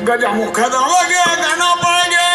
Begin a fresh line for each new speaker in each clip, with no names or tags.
ಗಜಮುಖದೊಳಗೆ ಗಣಪಗೆ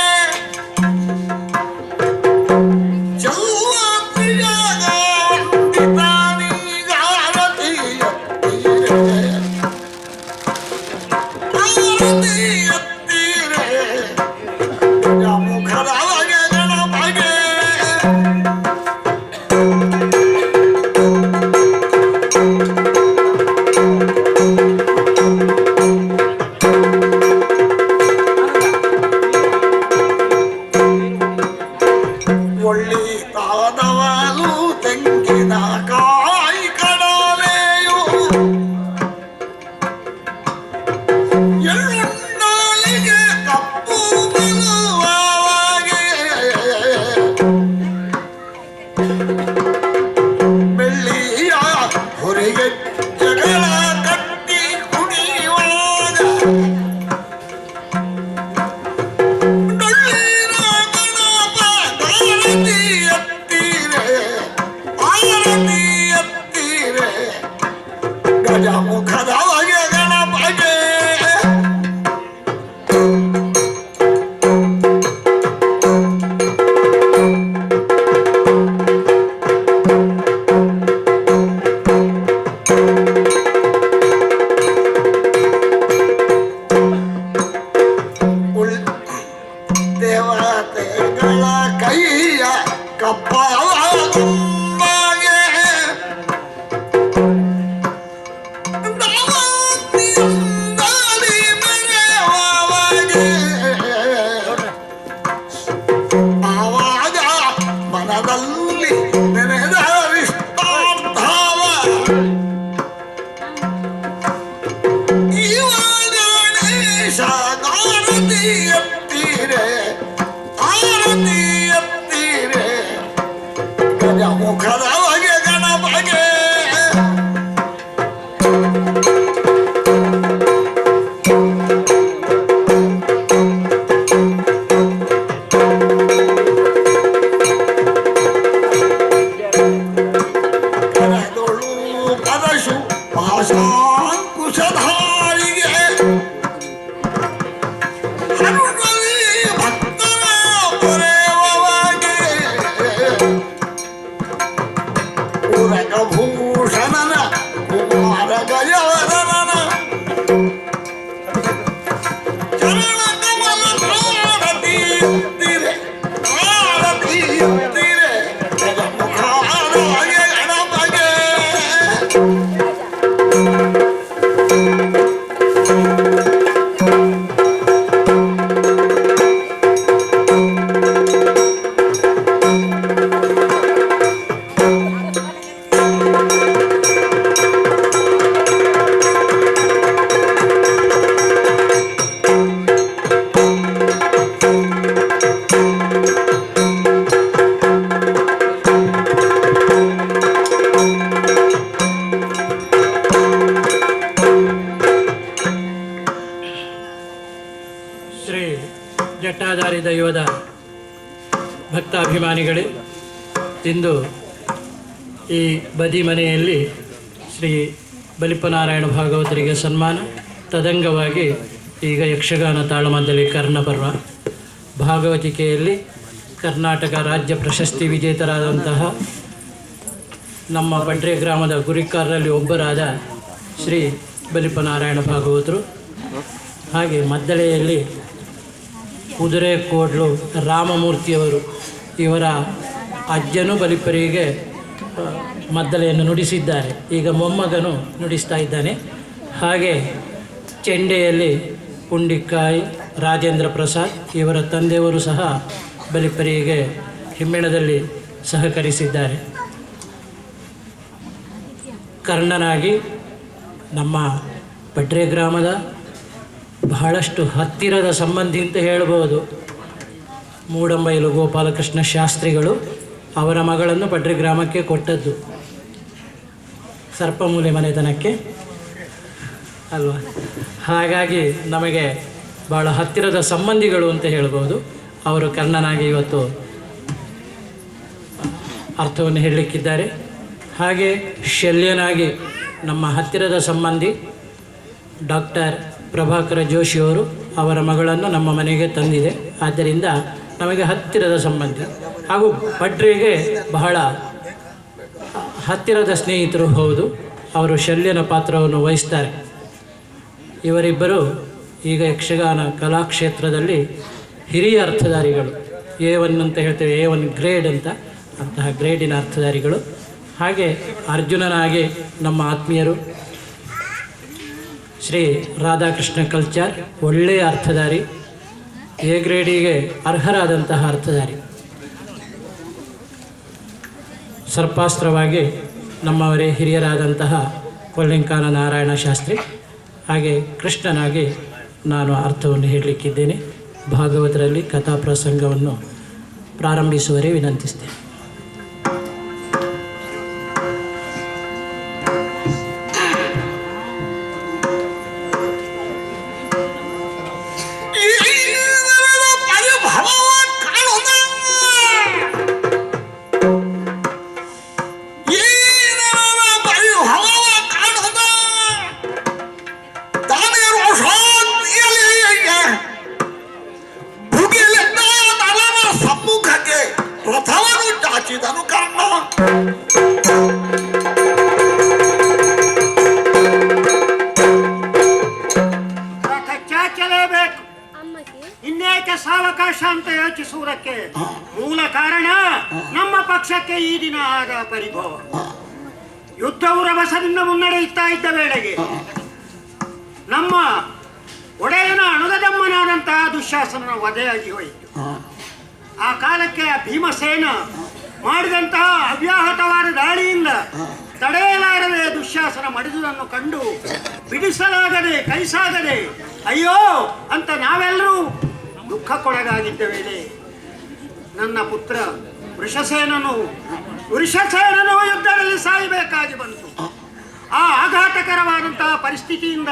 ಜಟ್ಟಾಧಾರಿ ದೈವದ ಭಕ್ತಾಭಿಮಾನಿಗಳೇ, ಇಂದು ಈ ಬದಿ ಮನೆಯಲ್ಲಿ ಶ್ರೀ ಬಲಿಪನಾರಾಯಣ ಭಾಗವತರಿಗೆ ಸನ್ಮಾನ, ತದಂಗವಾಗಿ ಈಗ ಯಕ್ಷಗಾನ ತಾಳಮದ್ದಲೆ ಕರ್ಣಪರ್ವ. ಭಾಗವತಿಕೆಯಲ್ಲಿ ಕರ್ನಾಟಕ ರಾಜ್ಯ ಪ್ರಶಸ್ತಿ ವಿಜೇತರಾದಂತಹ ನಮ್ಮ ಬಂಡ್ರೆ ಗ್ರಾಮದ ಗುರಿಕಾರರಲ್ಲಿ ಒಬ್ಬರಾದ ಶ್ರೀ ಬಲಿಪನಾರಾಯಣ ಭಾಗವತರು, ಹಾಗೆ ಮದ್ದಳೆಯಲ್ಲಿ ಕುದುರೆ ಕೋಡ್ಲು ರಾಮಮೂರ್ತಿಯವರು, ಇವರ ಅಜ್ಜನೂ ಬಲಿಪರಿಗೆ ಮದ್ದಳೆಯನ್ನು ನುಡಿಸಿದ್ದಾರೆ. ಈಗ ಮೊಮ್ಮಗನು ನುಡಿಸ್ತಾ ಇದ್ದಾನೆ. ಹಾಗೆ ಚೆಂಡೆಯಲ್ಲಿ ಪುಂಡಿಕಾಯಿ ರಾಜೇಂದ್ರ ಪ್ರಸಾದ್, ಇವರ ತಂದೆಯವರು ಸಹ ಬಲಿಪರಿಗೆ ಹಿಮ್ಮೇಳದಲ್ಲಿ ಸಹಕರಿಸಿದ್ದಾರೆ. ಕರ್ಣನಾಗಿ ನಮ್ಮ ಬಂಡ್ರೆ ಗ್ರಾಮದ ಬಹಳಷ್ಟು ಹತ್ತಿರದ ಸಂಬಂಧಿ ಅಂತ ಹೇಳ್ಬೋದು. ಮೂಡಂಬೈಲು ಗೋಪಾಲಕೃಷ್ಣ ಶಾಸ್ತ್ರಿಗಳು ಅವರ ಮಗಳನ್ನು ಬಂಡ್ರೆ ಗ್ರಾಮಕ್ಕೆ ಕೊಟ್ಟದ್ದು, ಸರ್ಪಮೂಲೆ ಮನೆತನಕ್ಕೆ ಅಲ್ವಾ. ಹಾಗಾಗಿ ನಮಗೆ ಭಾಳ ಹತ್ತಿರದ ಸಂಬಂಧಿಗಳು ಅಂತ ಹೇಳ್ಬೋದು. ಅವರು ಕರ್ಣನಾಗಿ ಇವತ್ತು ಅರ್ಥವನ್ನು ಹೇಳಲಿಕ್ಕಿದ್ದಾರೆ. ಹಾಗೆ ಶಲ್ಯನಾಗಿ ನಮ್ಮ ಹತ್ತಿರದ ಸಂಬಂಧಿ ಡಾಕ್ಟರ್ ಪ್ರಭಾಕರ ಜೋಶಿಯವರು ಅವರ ಮಗಳನ್ನು ನಮ್ಮ ಮನೆಗೆ ತಂದಿದೆ. ಆದ್ದರಿಂದ ನಮಗೆ ಹತ್ತಿರದ ಸಂಬಂಧಿ ಹಾಗೂ ಭಟ್ರಿಗೆ ಬಹಳ ಹತ್ತಿರದ ಸ್ನೇಹಿತರು ಹೌದು. ಅವರು ಶಲ್ಯನ ಪಾತ್ರವನ್ನು ವಹಿಸ್ತಾರೆ. ಇವರಿಬ್ಬರು ಈಗ ಯಕ್ಷಗಾನ ಕಲಾಕ್ಷೇತ್ರದಲ್ಲಿ ಹಿರಿಯ ಅರ್ಥಧಾರಿಗಳು. A1 ಅಂತ ಹೇಳ್ತೇವೆ, A1 ಗ್ರೇಡ್ ಅಂತ, ಅಂತಹ ಗ್ರೇಡಿನ ಅರ್ಥಧಾರಿಗಳು. ಹಾಗೆ ಅರ್ಜುನನಾಗಿ ನಮ್ಮ ಆತ್ಮೀಯರು ಶ್ರೀ ರಾಧಾಕೃಷ್ಣ ಕಲ್ಚಾರ್, ಒಳ್ಳೆಯ ಅರ್ಥಧಾರಿ, A ಗ್ರೇಡಿಗೆ ಅರ್ಹರಾದಂತಹ ಅರ್ಥಧಾರಿ. ಸರ್ಪಾಸ್ತ್ರವಾಗಿ ನಮ್ಮವರೇ ಹಿರಿಯರಾದಂತಹ ಕೊಲ್ಲಿಂಕಾನ ನಾರಾಯಣ ಶಾಸ್ತ್ರಿ, ಹಾಗೆ ಕೃಷ್ಣನಾಗಿ ನಾನು ಅರ್ಥವನ್ನು ಹೇಳಲಿಕ್ಕಿದ್ದೇನೆ. ಭಾಗವತರಲ್ಲಿ ಕಥಾ ಪ್ರಸಂಗವನ್ನು ಪ್ರಾರಂಭಿಸುವರೆ ವಿನಂತಿಸ್ತೇನೆ.
ಇನ್ನೇಕೆ ಸಾವಕಾಶ ಅಂತ ಯೋಚಿಸುವುದಕ್ಕೆ ಮೂಲ ಕಾರಣ ನಮ್ಮ ಪಕ್ಷಕ್ಕೆ ಈ ದಿನ ಆದ ಪರಿಭವ. ಯುದ್ಧವು ರಭಸದಿಂದ ಮುನ್ನಡೆಯುತ್ತಾ ಇದ್ದ ವೇಳೆಗೆ ನಮ್ಮ ಒಡೆಯನ ಅಣುಗದಮ್ಮನಾದಂತಹ ದುಶ್ಯಾಸನನ ವಧೆಯಾಗಿ ಹೋಯಿತು. ಆ ಕಾಲಕ್ಕೆ ಭೀಮಸೇನ ಮಾಡಿದಂತಹ ಅವ್ಯಾಹತವಾದ ದಾಳಿಯಿಂದ ತಡೆಯಲಾರದೆ ದುಶ್ಯಾಸನ ಮಡಿದುದನ್ನು ಕಂಡು ಬಿಡಿಸಲಾಗದೆ ಕೈಸಾಗದೆ ಅಯ್ಯೋ ಅಂತ ನಾವೆಲ್ಲರೂ ದುಃಖಕ್ಕೊಳಗಾಗಿದ್ದ ವೇಳೆ ನನ್ನ ಪುತ್ರ ವೃಷಸೇನನು ಯುದ್ಧದಲ್ಲಿ ಸಾಯಬೇಕಾಗಿ ಬಂತು. ಆ ಆಘಾತಕರವಾದಂತಹ ಪರಿಸ್ಥಿತಿಯಿಂದ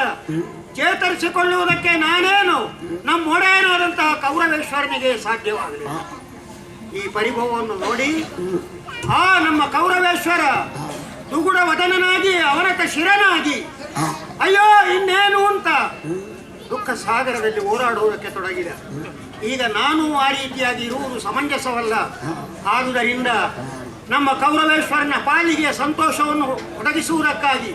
ಚೇತರಿಸಿಕೊಳ್ಳುವುದಕ್ಕೆ ನಾನೇನು ನಮ್ಮ ಒಡೆಯನಾದಂತಹ ಕೌರವೇಶ್ವರನಿಗೆ ಸಾಧ್ಯವಾಗಲಿಲ್ಲ. ಈ ಪರಿಭವವನ್ನು ನೋಡಿ ಆ ನಮ್ಮ ಕೌರವೇಶ್ವರ ದುಗುಡ ವದನನಾಗಿ ಅವನತ ಶಿರನಾಗಿ ಅಯ್ಯೋ ಇನ್ನೇನು ಅಂತ ದುಃಖ ಸಾಗರದಲ್ಲಿ ಹೋರಾಡುವುದಕ್ಕೆ ತೊಡಗಿದ. ಈಗ ನಾನು ಆ ರೀತಿಯಾಗಿ ಇರುವುದು ಸಮಂಜಸವಲ್ಲ. ಆದುದರಿಂದ ನಮ್ಮ ಕೌರವೇಶ್ವರನ ಪಾಲಿಗೆ ಸಂತೋಷವನ್ನು ಒದಗಿಸುವುದಕ್ಕಾಗಿ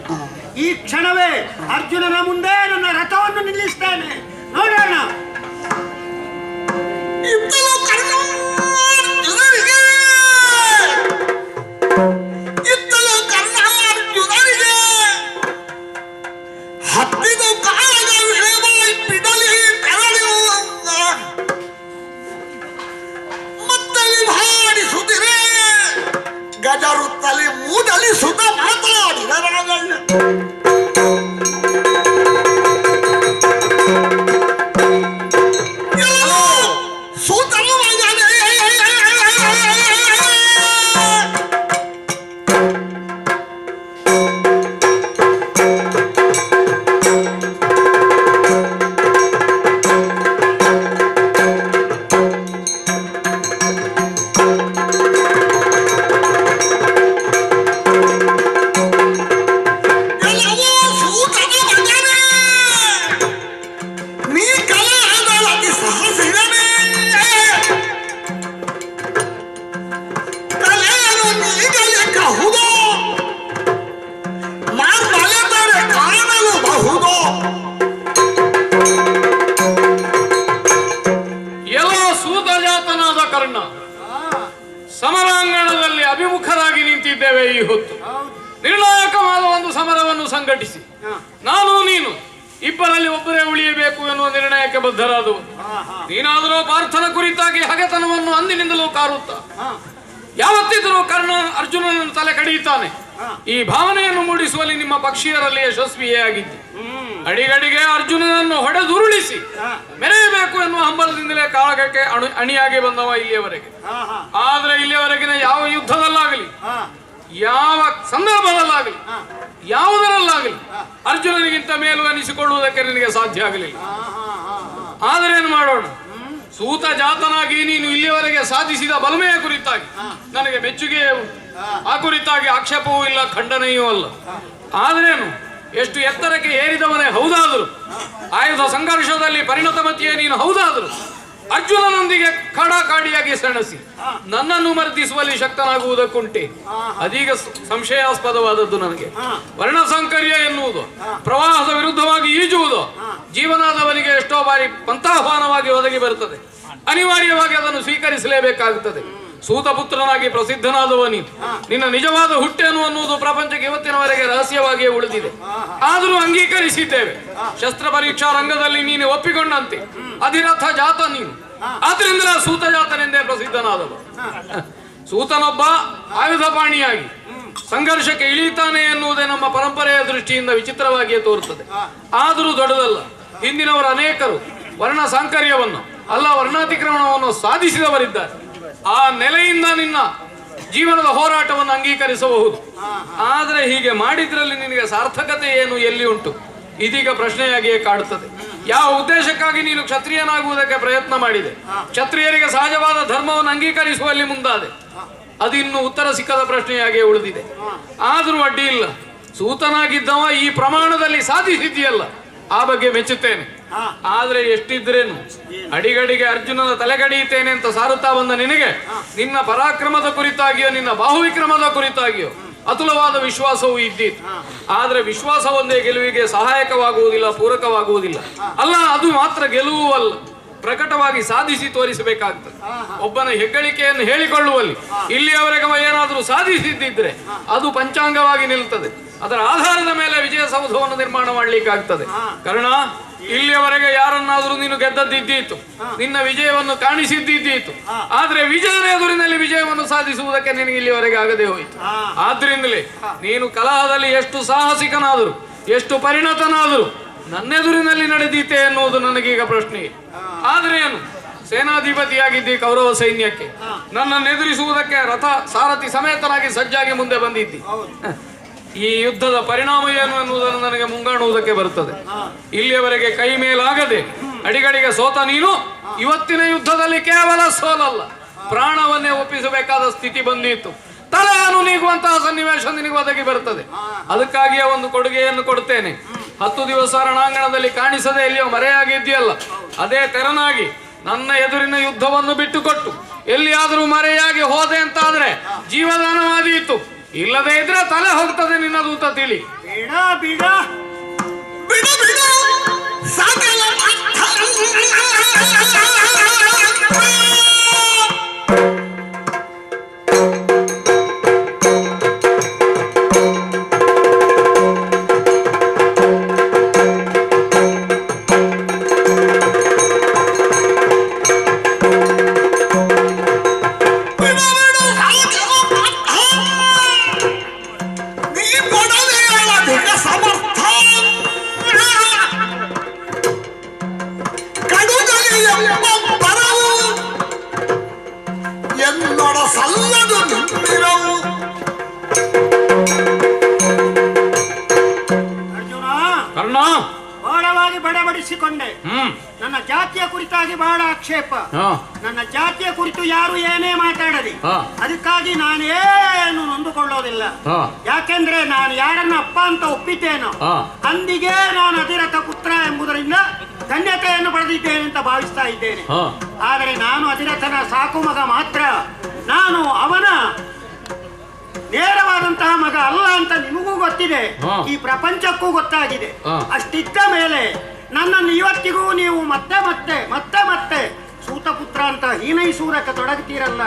ಈ ಕ್ಷಣವೇ ಅರ್ಜುನನ ಮುಂದೆ ನನ್ನ ರಥವನ್ನು ನಿಲ್ಲಿಸ್ತೇನೆ. ನೋಡೋಣ.
ಗಜರುತ್ತಲಿ ಮೂಡಲಿ ಸುತ ಮಾತಾಡಿದ ಸೂತನ
ಸಮರಾಂಗಣದಲ್ಲಿ ಅಭಿಮುಖರಾಗಿ ನಿಂತಿದ್ದೇವೆ. ಈ ಹೊತ್ತು ನಿರ್ಣಾಯಕವಾದ ಒಂದು ಸಮರವನ್ನು ಸಂಘಟಿಸಿ ನಾನು ನೀನು ಇಬ್ಬರಲ್ಲಿ ಒಬ್ಬರೇ ಉಳಿಯಬೇಕು ಎನ್ನುವ ನಿರ್ಣಯಕ್ಕೆ ಬದ್ಧರಾದವು. ನೀನಾದರೂ ಪಾರ್ಥನ ಕುರಿತಾಗಿ ಹಗೆತನವನ್ನು ಅಂದಿನಿಂದಲೂ ಕಾರುತ್ತಾ ಯಾವತ್ತಿದ್ರೂ ಕರ್ಣ ಅರ್ಜುನನನ್ನು ತಲೆ ಕಡಿಯುತ್ತಾನೆ. ಈ ಭಾವನೆಯನ್ನು ಮೂಡಿಸುವಲ್ಲಿ ನಿಮ್ಮ ಪಕ್ಷೀಯರಲ್ಲಿ ಯಶಸ್ವಿಯೇ ಆಗಿದ್ದು. ಅಡಿಗಡಿಗೆ ಅರ್ಜುನನನ್ನು ಹೊಡೆದುರುಳಿಸಿ ಮೆರೆಯಬೇಕು ಎನ್ನುವ ಹಂಬಲದಿಂದಲೇ ಕಾಳಗಕ್ಕೆ ಅಣಿಯಾಗಿ ಬಂದವ ಇಲ್ಲಿಯವರೆಗೆ. ಆದ್ರೆ ಇಲ್ಲಿಯವರೆಗಿನ ಯಾವ ಯುದ್ಧದಲ್ಲಾಗಲಿ, ಯಾವ ಸಂದರ್ಭದಲ್ಲಾಗಲಿ, ಯಾವುದರಲ್ಲಾಗಲಿ ಅರ್ಜುನನಿಗಿಂತ ಮೇಲು ಅನಿಸಿಕೊಳ್ಳುವುದಕ್ಕೆ ನಿನಗೆ ಸಾಧ್ಯ ಆಗಲಿಲ್ಲ. ಆದರೆ ಏನು ಮಾಡೋಣ, ಸೂತ ಜಾತನಾಗಿ ನೀನು ಇಲ್ಲಿಯವರೆಗೆ ಸಾಧಿಸಿದ ಬಲಮೆಯ ಕುರಿತಾಗಿ ನನಗೆ ಮೆಚ್ಚುಗೆಯೇ ಉಂಟು. ಆ ಕುರಿತಾಗಿ ಆಕ್ಷೇಪವೂ ಇಲ್ಲ, ಖಂಡನೆಯೂ ಅಲ್ಲ. ಆದ್ರೇನು ಎಷ್ಟು ಎತ್ತರಕ್ಕೆ ಏರಿದವನೇ ಹೌದಾದರು, ಆಯುಧ ಸಂಘರ್ಷದಲ್ಲಿ ಪರಿಣತಮತಿಯೇ ನೀನು ಹೌದಾದರು, ಅರ್ಜುನನೊಂದಿಗೆ ಕಾಡಿಯಾಗಿ ಸೆಣಸಿ ನನ್ನನ್ನು ಮರ್ದಿಸುವಲ್ಲಿ ಶಕ್ತನಾಗುವುದಕ್ಕುಂಟೆ. ಅದೀಗ ಸಂಶಯಾಸ್ಪದವಾದದ್ದು ನನಗೆ. ವರ್ಣಸಂಕರ್ಯ ಎನ್ನುವುದು ಪ್ರವಾಹದ ವಿರುದ್ಧವಾಗಿ ಈಜುವುದು ಜೀವನಾದವನಿಗೆ ಎಷ್ಟೋ ಬಾರಿ ಪಂಥಾಹ್ವಾನವಾಗಿ ಒದಗಿ ಬರುತ್ತದೆ. ಅನಿವಾರ್ಯವಾಗಿ ಅದನ್ನು ಸ್ವೀಕರಿಸಲೇಬೇಕಾಗುತ್ತದೆ. ಸೂತಪುತ್ರನಾಗಿ ಪ್ರಸಿದ್ಧನಾದವ ನೀನು, ನಿನ್ನ ನಿಜವಾದ ಹುಟ್ಟೇನು ಅನ್ನುವುದು ಪ್ರಪಂಚಕ್ಕೆ ಇವತ್ತಿನವರೆಗೆ ರಹಸ್ಯವಾಗಿಯೇ ಉಳಿದಿದೆ. ಆದರೂ ಅಂಗೀಕರಿಸಿದ್ದೇವೆ. ಶಸ್ತ್ರ ಪರೀಕ್ಷಾ ರಂಗದಲ್ಲಿ ನೀನು ಒಪ್ಪಿಕೊಂಡಂತೆ ಅಧಿರಥ ಜಾತ ನೀನು, ಆದ್ರಿಂದ ಸೂತ ಜಾತನೆಂದೇ ಪ್ರಸಿದ್ಧನಾದವ. ಸೂತನೊಬ್ಬ ಆಯುಧಪಾಣಿಯಾಗಿ ಸಂಘರ್ಷಕ್ಕೆ ಇಳಿತಾನೆ ಎನ್ನುವುದೇ ನಮ್ಮ ಪರಂಪರೆಯ ದೃಷ್ಟಿಯಿಂದ ವಿಚಿತ್ರವಾಗಿಯೇ ತೋರುತ್ತದೆ. ಆದರೂ ದೊಡ್ಡದಲ್ಲ. ಹಿಂದಿನವರು ಅನೇಕರು ವರ್ಣ ಸಾಂಕರ್ಯವನ್ನು ಅಲ್ಲ ವರ್ಣಾತಿಕ್ರಮಣವನ್ನು ಸಾಧಿಸಿದವರಿದ್ದಾರೆ. ಆ ನೆಲೆಯಿಂದ ನಿನ್ನ ಜೀವನದ ಹೋರಾಟವನ್ನು ಅಂಗೀಕರಿಸಬಹುದು. ಆದರೆ ಹೀಗೆ ಮಾಡಿದ್ರಲ್ಲಿ ನಿನಗೆ ಸಾರ್ಥಕತೆ ಏನು ಎಲ್ಲಿ ಉಂಟು? ಇದೀಗ ಪ್ರಶ್ನೆಯಾಗಿಯೇ ಕಾಡುತ್ತದೆ. ಯಾವ ಉದ್ದೇಶಕ್ಕಾಗಿ ನೀನು ಕ್ಷತ್ರಿಯನಾಗುವುದಕ್ಕೆ ಪ್ರಯತ್ನ ಮಾಡಿದೆ? ಕ್ಷತ್ರಿಯರಿಗೆ ಸಹಜವಾದ ಧರ್ಮವನ್ನು ಅಂಗೀಕರಿಸುವಲ್ಲಿ ಮುಂದಾದೆ. ಅದಿನ್ನು ಉತ್ತರ ಸಿಕ್ಕದ ಪ್ರಶ್ನೆಯಾಗಿಯೇ ಉಳಿದಿದೆ. ಆದರೂ ಅಡ್ಡಿ ಇಲ್ಲ, ಸೂತನಾಗಿದ್ದವ ಈ ಪ್ರಮಾಣದಲ್ಲಿ ಸಾಧಿಸಿದ್ದೀಯಲ್ಲ, ಆ ಬಗ್ಗೆ ಮೆಚ್ಚುತ್ತೇನೆ. ಆದ್ರೆ ಎಷ್ಟಿದ್ರೇನು ಅಡಿಗಡಿಗೆ ಅರ್ಜುನನ ತಲೆಗಡಿಯುತ್ತೇನೆ ಅಂತ ಸಾರುತ್ತಾ ಬಂದ ನಿನಗೆ ನಿನ್ನ ಪರಾಕ್ರಮದ ಕುರಿತಾಗಿಯೋ ನಿನ್ನ ಬಾಹುವಿಕ್ರಮದ ಕುರಿತಾಗಿಯೋ ಅತುಲವಾದ ವಿಶ್ವಾಸವೂ ಇದ್ದಿತ್ತು. ಆದ್ರೆ ವಿಶ್ವಾಸ ಒಂದೇ ಗೆಲುವಿಗೆ ಸಹಾಯಕವಾಗುವುದಿಲ್ಲ, ಪೂರಕವಾಗುವುದಿಲ್ಲ. ಅಲ್ಲ, ಅದು ಮಾತ್ರ ಗೆಲುವು ಅಲ್ಲ, ಪ್ರಕಟವಾಗಿ ಸಾಧಿಸಿ ತೋರಿಸಬೇಕಾಗ್ತದೆ. ಒಬ್ಬನ ಹೆಗ್ಗಳಿಕೆಯನ್ನು ಹೇಳಿಕೊಳ್ಳುವಲ್ಲಿ ಇಲ್ಲಿಯವರೆಗೆ ಏನಾದರೂ ಸಾಧಿಸಿದ್ದಿದ್ರೆ ಅದು ಪಂಚಾಂಗವಾಗಿ ನಿಲ್ತದೆ. ಅದರ ಆಧಾರದ ಮೇಲೆ ವಿಜಯ ಸೌಧವನ್ನು ನಿರ್ಮಾಣ ಮಾಡಲಿಕ್ಕಾಗ್ತದೆ. ಕಾರಣ ಇಲ್ಲಿಯವರೆಗೆ ಯಾರನ್ನಾದರೂ ನೀನು ಗೆದ್ದದ್ದಿದ್ದೀತು, ನಿನ್ನ ವಿಜಯವನ್ನು ಕಾಣಿಸಿದ್ದಿದ್ದೀತು. ಆದ್ರೆ ವಿಜಯನ ಎದುರಿನಲ್ಲಿ ವಿಜಯವನ್ನು ಸಾಧಿಸುವುದಕ್ಕೆ ನಿನಗೆ ಇಲ್ಲಿಯವರೆಗೆ ಆಗದೆ ಹೋಯಿತು. ಆದ್ರಿಂದಲೇ ನೀನು ಕಲಹದಲ್ಲಿ ಎಷ್ಟು ಸಾಹಸಿಕನಾದರೂ ಎಷ್ಟು ಪರಿಣತನಾದರೂ ನನ್ನೆದುರಿನಲ್ಲಿ ನಡೆದೀತೆ ಎನ್ನುವುದು ನನಗೀಗ ಪ್ರಶ್ನೆ. ಆದ್ರೆ ಏನು, ಸೇನಾಧಿಪತಿಯಾಗಿದ್ದಿ ಕೌರವ ಸೈನ್ಯಕ್ಕೆ, ನನ್ನನ್ನು ಎದುರಿಸುವುದಕ್ಕೆ ರಥ ಸಾರಥಿ ಸಮೇತನಾಗಿ ಸಜ್ಜಾಗಿ ಮುಂದೆ ಬಂದಿದ್ದಿ. ಈ ಯುದ್ಧದ ಪರಿಣಾಮ ಏನು ಎನ್ನುವುದನ್ನು ನನಗೆ ಮುಂಗಾಣುವುದಕ್ಕೆ ಬರುತ್ತದೆ. ಇಲ್ಲಿಯವರೆಗೆ ಕೈ ಮೇಲಾಗದೆ ಅಡಿಗಡಿಗೆ ಸೋತ ನೀನು ಇವತ್ತಿನ ಯುದ್ಧದಲ್ಲಿ ಕೇವಲ ಸೋಲಲ್ಲ, ಪ್ರಾಣವನ್ನೇ ಒಪ್ಪಿಸಬೇಕಾದ ಸ್ಥಿತಿ ಬಂದಿತ್ತು. ತಲೆಯನ್ನು ನೀಗುವಂತಹ ಸನ್ನಿವೇಶ ನಿನಗೆ ಒದಗಿ ಬರುತ್ತದೆ. ಅದಕ್ಕಾಗಿಯೇ ಒಂದು ಕೊಡುಗೆಯನ್ನು ಕೊಡ್ತೇನೆ. 10 ದಿವಸ ರಣಾಂಗಣದಲ್ಲಿ ಕಾಣಿಸದೆ ಎಲ್ಲಿಯೋ ಮರೆಯಾಗಿದ್ದೀಯಲ್ಲ, ಅದೇ ತೆರನಾಗಿ ನನ್ನ ಎದುರಿನ ಯುದ್ಧವನ್ನು ಬಿಟ್ಟುಕೊಟ್ಟು ಎಲ್ಲಿಯಾದರೂ ಮರೆಯಾಗಿ ಹೋದೆ ಅಂತಾದ್ರೆ ಜೀವದಾನವಾದೀತು. ಇಲ್ಲದೆ ಇದ್ರೆ ತಲೆ ಹೋಗ್ತದೆ ನಿನ್ನ ದೂತ ತಿಳಿ.
ಬೇಡ ಬೇಡ
ಬಿಡು ಬಿಡು ಸಕಲ
ಬಹಳವಾಗಿ ಬಡಬಡಿಸಿಕೊಂಡೆ. ನನ್ನ ಜಾತಿಯ ಕುರಿತಾಗಿ ಬಹಳ ಆಕ್ಷೇಪ. ನನ್ನ ಜಾತಿಯ ಕುರಿತು ಯಾರು ಏನೇ ಮಾತಾಡಲಿ ಅದಕ್ಕಾಗಿ ನಾನೇನು ನೊಂದುಕೊಳ್ಳೋದಿಲ್ಲ. ಯಾಕೆಂದ್ರೆ ನಾನು ಯಾರನ್ನ ಅಪ್ಪ ಅಂತ ಒಪ್ಪಿದ್ದೇನೋ ಅಂದಿಗೆ ನಾನು ಅಧಿರಥ ಪುತ್ರ ಎಂಬುದರಿಂದ ಧನ್ಯತೆಯನ್ನು ಪಡೆದಿದ್ದೇನೆ ಅಂತ ಭಾವಿಸ್ತಾ ಇದ್ದೇನೆ. ಆದರೆ ನಾನು ಅಧಿರಥನ ಸಾಕು ಮಗ ಮಾತ್ರ, ನಾನು ಅವನ ನೇರವಾದಂತಹ ಮಗ ಅಲ್ಲ ಅಂತ ನಿಮಗೂ ಗೊತ್ತಿದೆ, ಈ ಪ್ರಪಂಚಕ್ಕೂ ಗೊತ್ತಾಗಿದೆ. ಅಷ್ಟಿದ್ದ ಮೇಲೆ ನನ್ನನ್ನು ಇವತ್ತಿಗೂ ನೀವು ಮತ್ತೆ ಮತ್ತೆ ಮತ್ತೆ ಮತ್ತೆ ಸೂತಪುತ್ರ ಅಂತ ಹೀನೈಸುವುದಕ್ಕೆ ತೊಡಗುತ್ತೀರಲ್ಲ,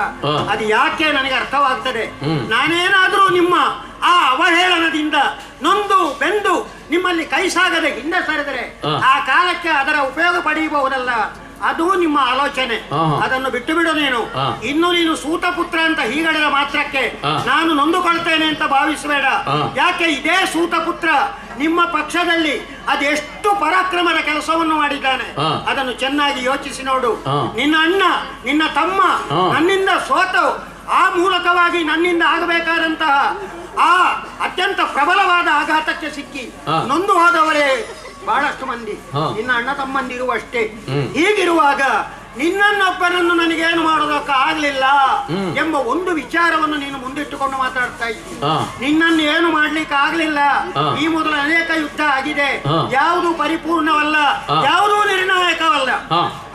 ಅದು ಯಾಕೆ ನನಗೆ ಅರ್ಥವಾಗ್ತದೆ. ನಾನೇನಾದ್ರೂ ನಿಮ್ಮ ಆ ಅವಹೇಳನದಿಂದ ನೊಂದು ಬೆಂದು ನಿಮ್ಮಲ್ಲಿ ಕೈ ಸಾಗದೆ ಹಿಂದೆ ಸರಿದರೆ ಆ ಕಾಲಕ್ಕೆ ಅದರ ಉಪಯೋಗ ಪಡೆಯಬಹುದಲ್ಲ. ಅದು ನಿಮ್ಮ ಆಲೋಚನೆ, ಅದನ್ನು ಬಿಟ್ಟು ಬಿಡು ನೀನು. ಇನ್ನು ನೀನು ಸೂತಪುತ್ರ ಅಂತ ಹೀಗಳೆದ ಮಾತ್ರಕ್ಕೆ ನಾನು ನೊಂದುಕೊಳ್ತೇನೆ ಅಂತ ಭಾವಿಸಬೇಡ. ಯಾಕೆ ಇದೇ ಸೂತಪುತ್ರ ನಿಮ್ಮ ಪಕ್ಷದಲ್ಲಿ ಅದೆಷ್ಟು ಪರಾಕ್ರಮದ ಕೆಲಸವನ್ನು ಮಾಡಿದ್ದಾನೆ ಅದನ್ನು ಚೆನ್ನಾಗಿ ಯೋಚಿಸಿ ನೋಡು. ನಿನ್ನ ಅಣ್ಣ ನಿನ್ನ ತಮ್ಮ ನನ್ನಿಂದ ಸೋತು ಆ ಮೂಲಕವಾಗಿ ನನ್ನಿಂದ ಆಗಬೇಕಾದಂತಹ ಆ ಅತ್ಯಂತ ಪ್ರಬಲವಾದ ಆಘಾತಕ್ಕೆ ಸಿಕ್ಕಿ ನೊಂದು ಹೋದವರೇ ಬಹಳಷ್ಟು ಮಂದಿ, ನಿನ್ನ ಅಣ್ಣ ತಮ್ಮಂದಿರು ಅಷ್ಟೇ. ಹೀಗಿರುವಾಗ ನಿನ್ನನ್ನೊಬ್ಬನನ್ನು ನನಗೇನು ಮಾಡೋದಕ್ಕೆ ಆಗ್ಲಿಲ್ಲ ಎಂಬ ಒಂದು ವಿಚಾರವನ್ನು ನೀನು ಮುಂದಿಟ್ಟುಕೊಂಡು ಮಾತಾಡ್ತಾ ಇದ್ದೀನಿ. ನಿನ್ನನ್ನು ಏನು ಮಾಡ್ಲಿಕ್ಕೆ ಆಗ್ಲಿಲ್ಲ. ಈ ಮೊದಲು ಅನೇಕ ಯುದ್ಧ ಆಗಿದೆ, ಯಾವುದು ಪರಿಪೂರ್ಣವಲ್ಲ, ಯಾವುದೂ ನಿರ್ಣಾಯಕವಲ್ಲ.